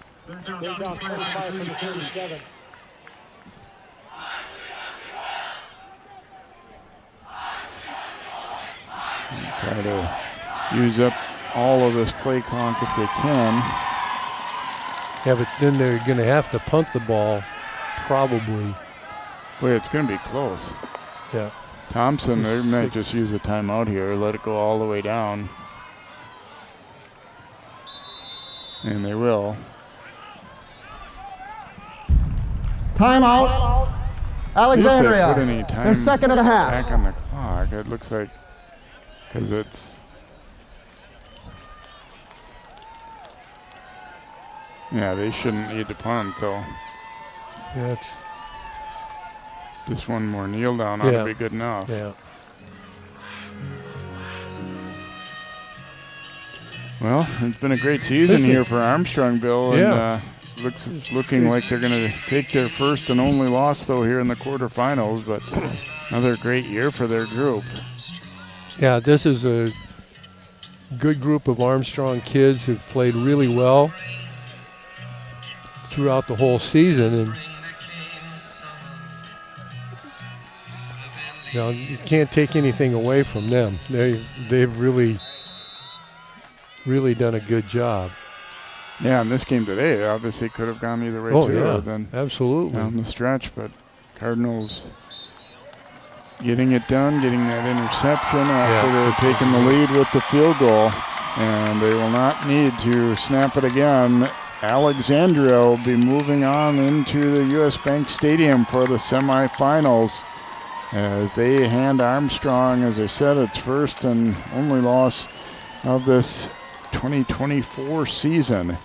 Try to use up all of this play clock if they can. Yeah, but then they're going to have to punt the ball, probably. Wait, it's going to be close. Yeah. Thompson, they might just use a timeout here, let it go all the way down. And they will. Timeout. Alexandria. Put any time their second of the half. back on the clock. It looks like, because it's... Yeah, they shouldn't need to punt, though. Yeah, it's... Just one more kneel down ought to be good enough. Yeah. Well, it's been a great season here for Armstrong, Bill. And looking like they're going to take their first and only loss, though, here in the quarterfinals. But another great year for their group. Yeah, this is a good group of Armstrong kids who've played really well throughout the whole season. And you know, you can't take anything away from them. They've really done a good job. Yeah, in this game today, obviously could have gone either way too. Yeah, than absolutely. Down the stretch, but Cardinals getting it done, getting that interception after they're taking the lead with the field goal. And they will not need to snap it again. Alexandria will be moving on into the U.S. Bank Stadium for the semifinals, as they hand Armstrong, as I said, its first and only loss of this 2024 season.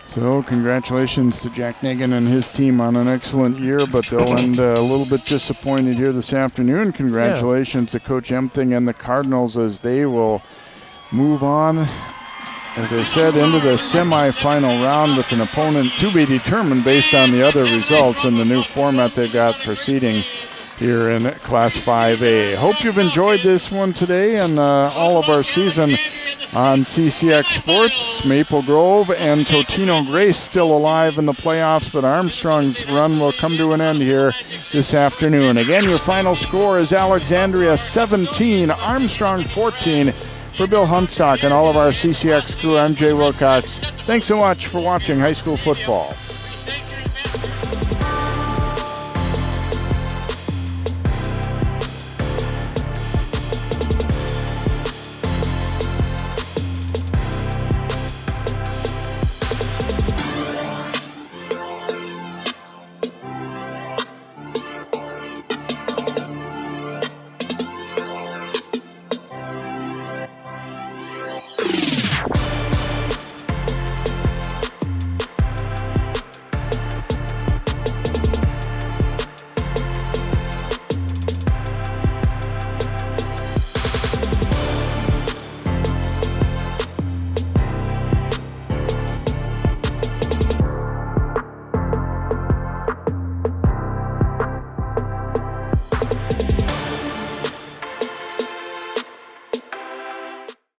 So congratulations to Jack Nagan and his team on an excellent year, but they'll end a little bit disappointed here this afternoon. Congratulations to Coach Emthing and the Cardinals as they will move on, as I said, into the semifinal round with an opponent to be determined based on the other results and the new format they've got for seeding here in Class 5A. Hope you've enjoyed this one today and all of our season on CCX Sports. Maple Grove and Totino Grace still alive in the playoffs, but Armstrong's run will come to an end here this afternoon. Again, your final score is Alexandria 17, Armstrong 14. For Bill Hunstock and all of our CCX crew, I'm Jay Wilcox. Thanks so much for watching high school football.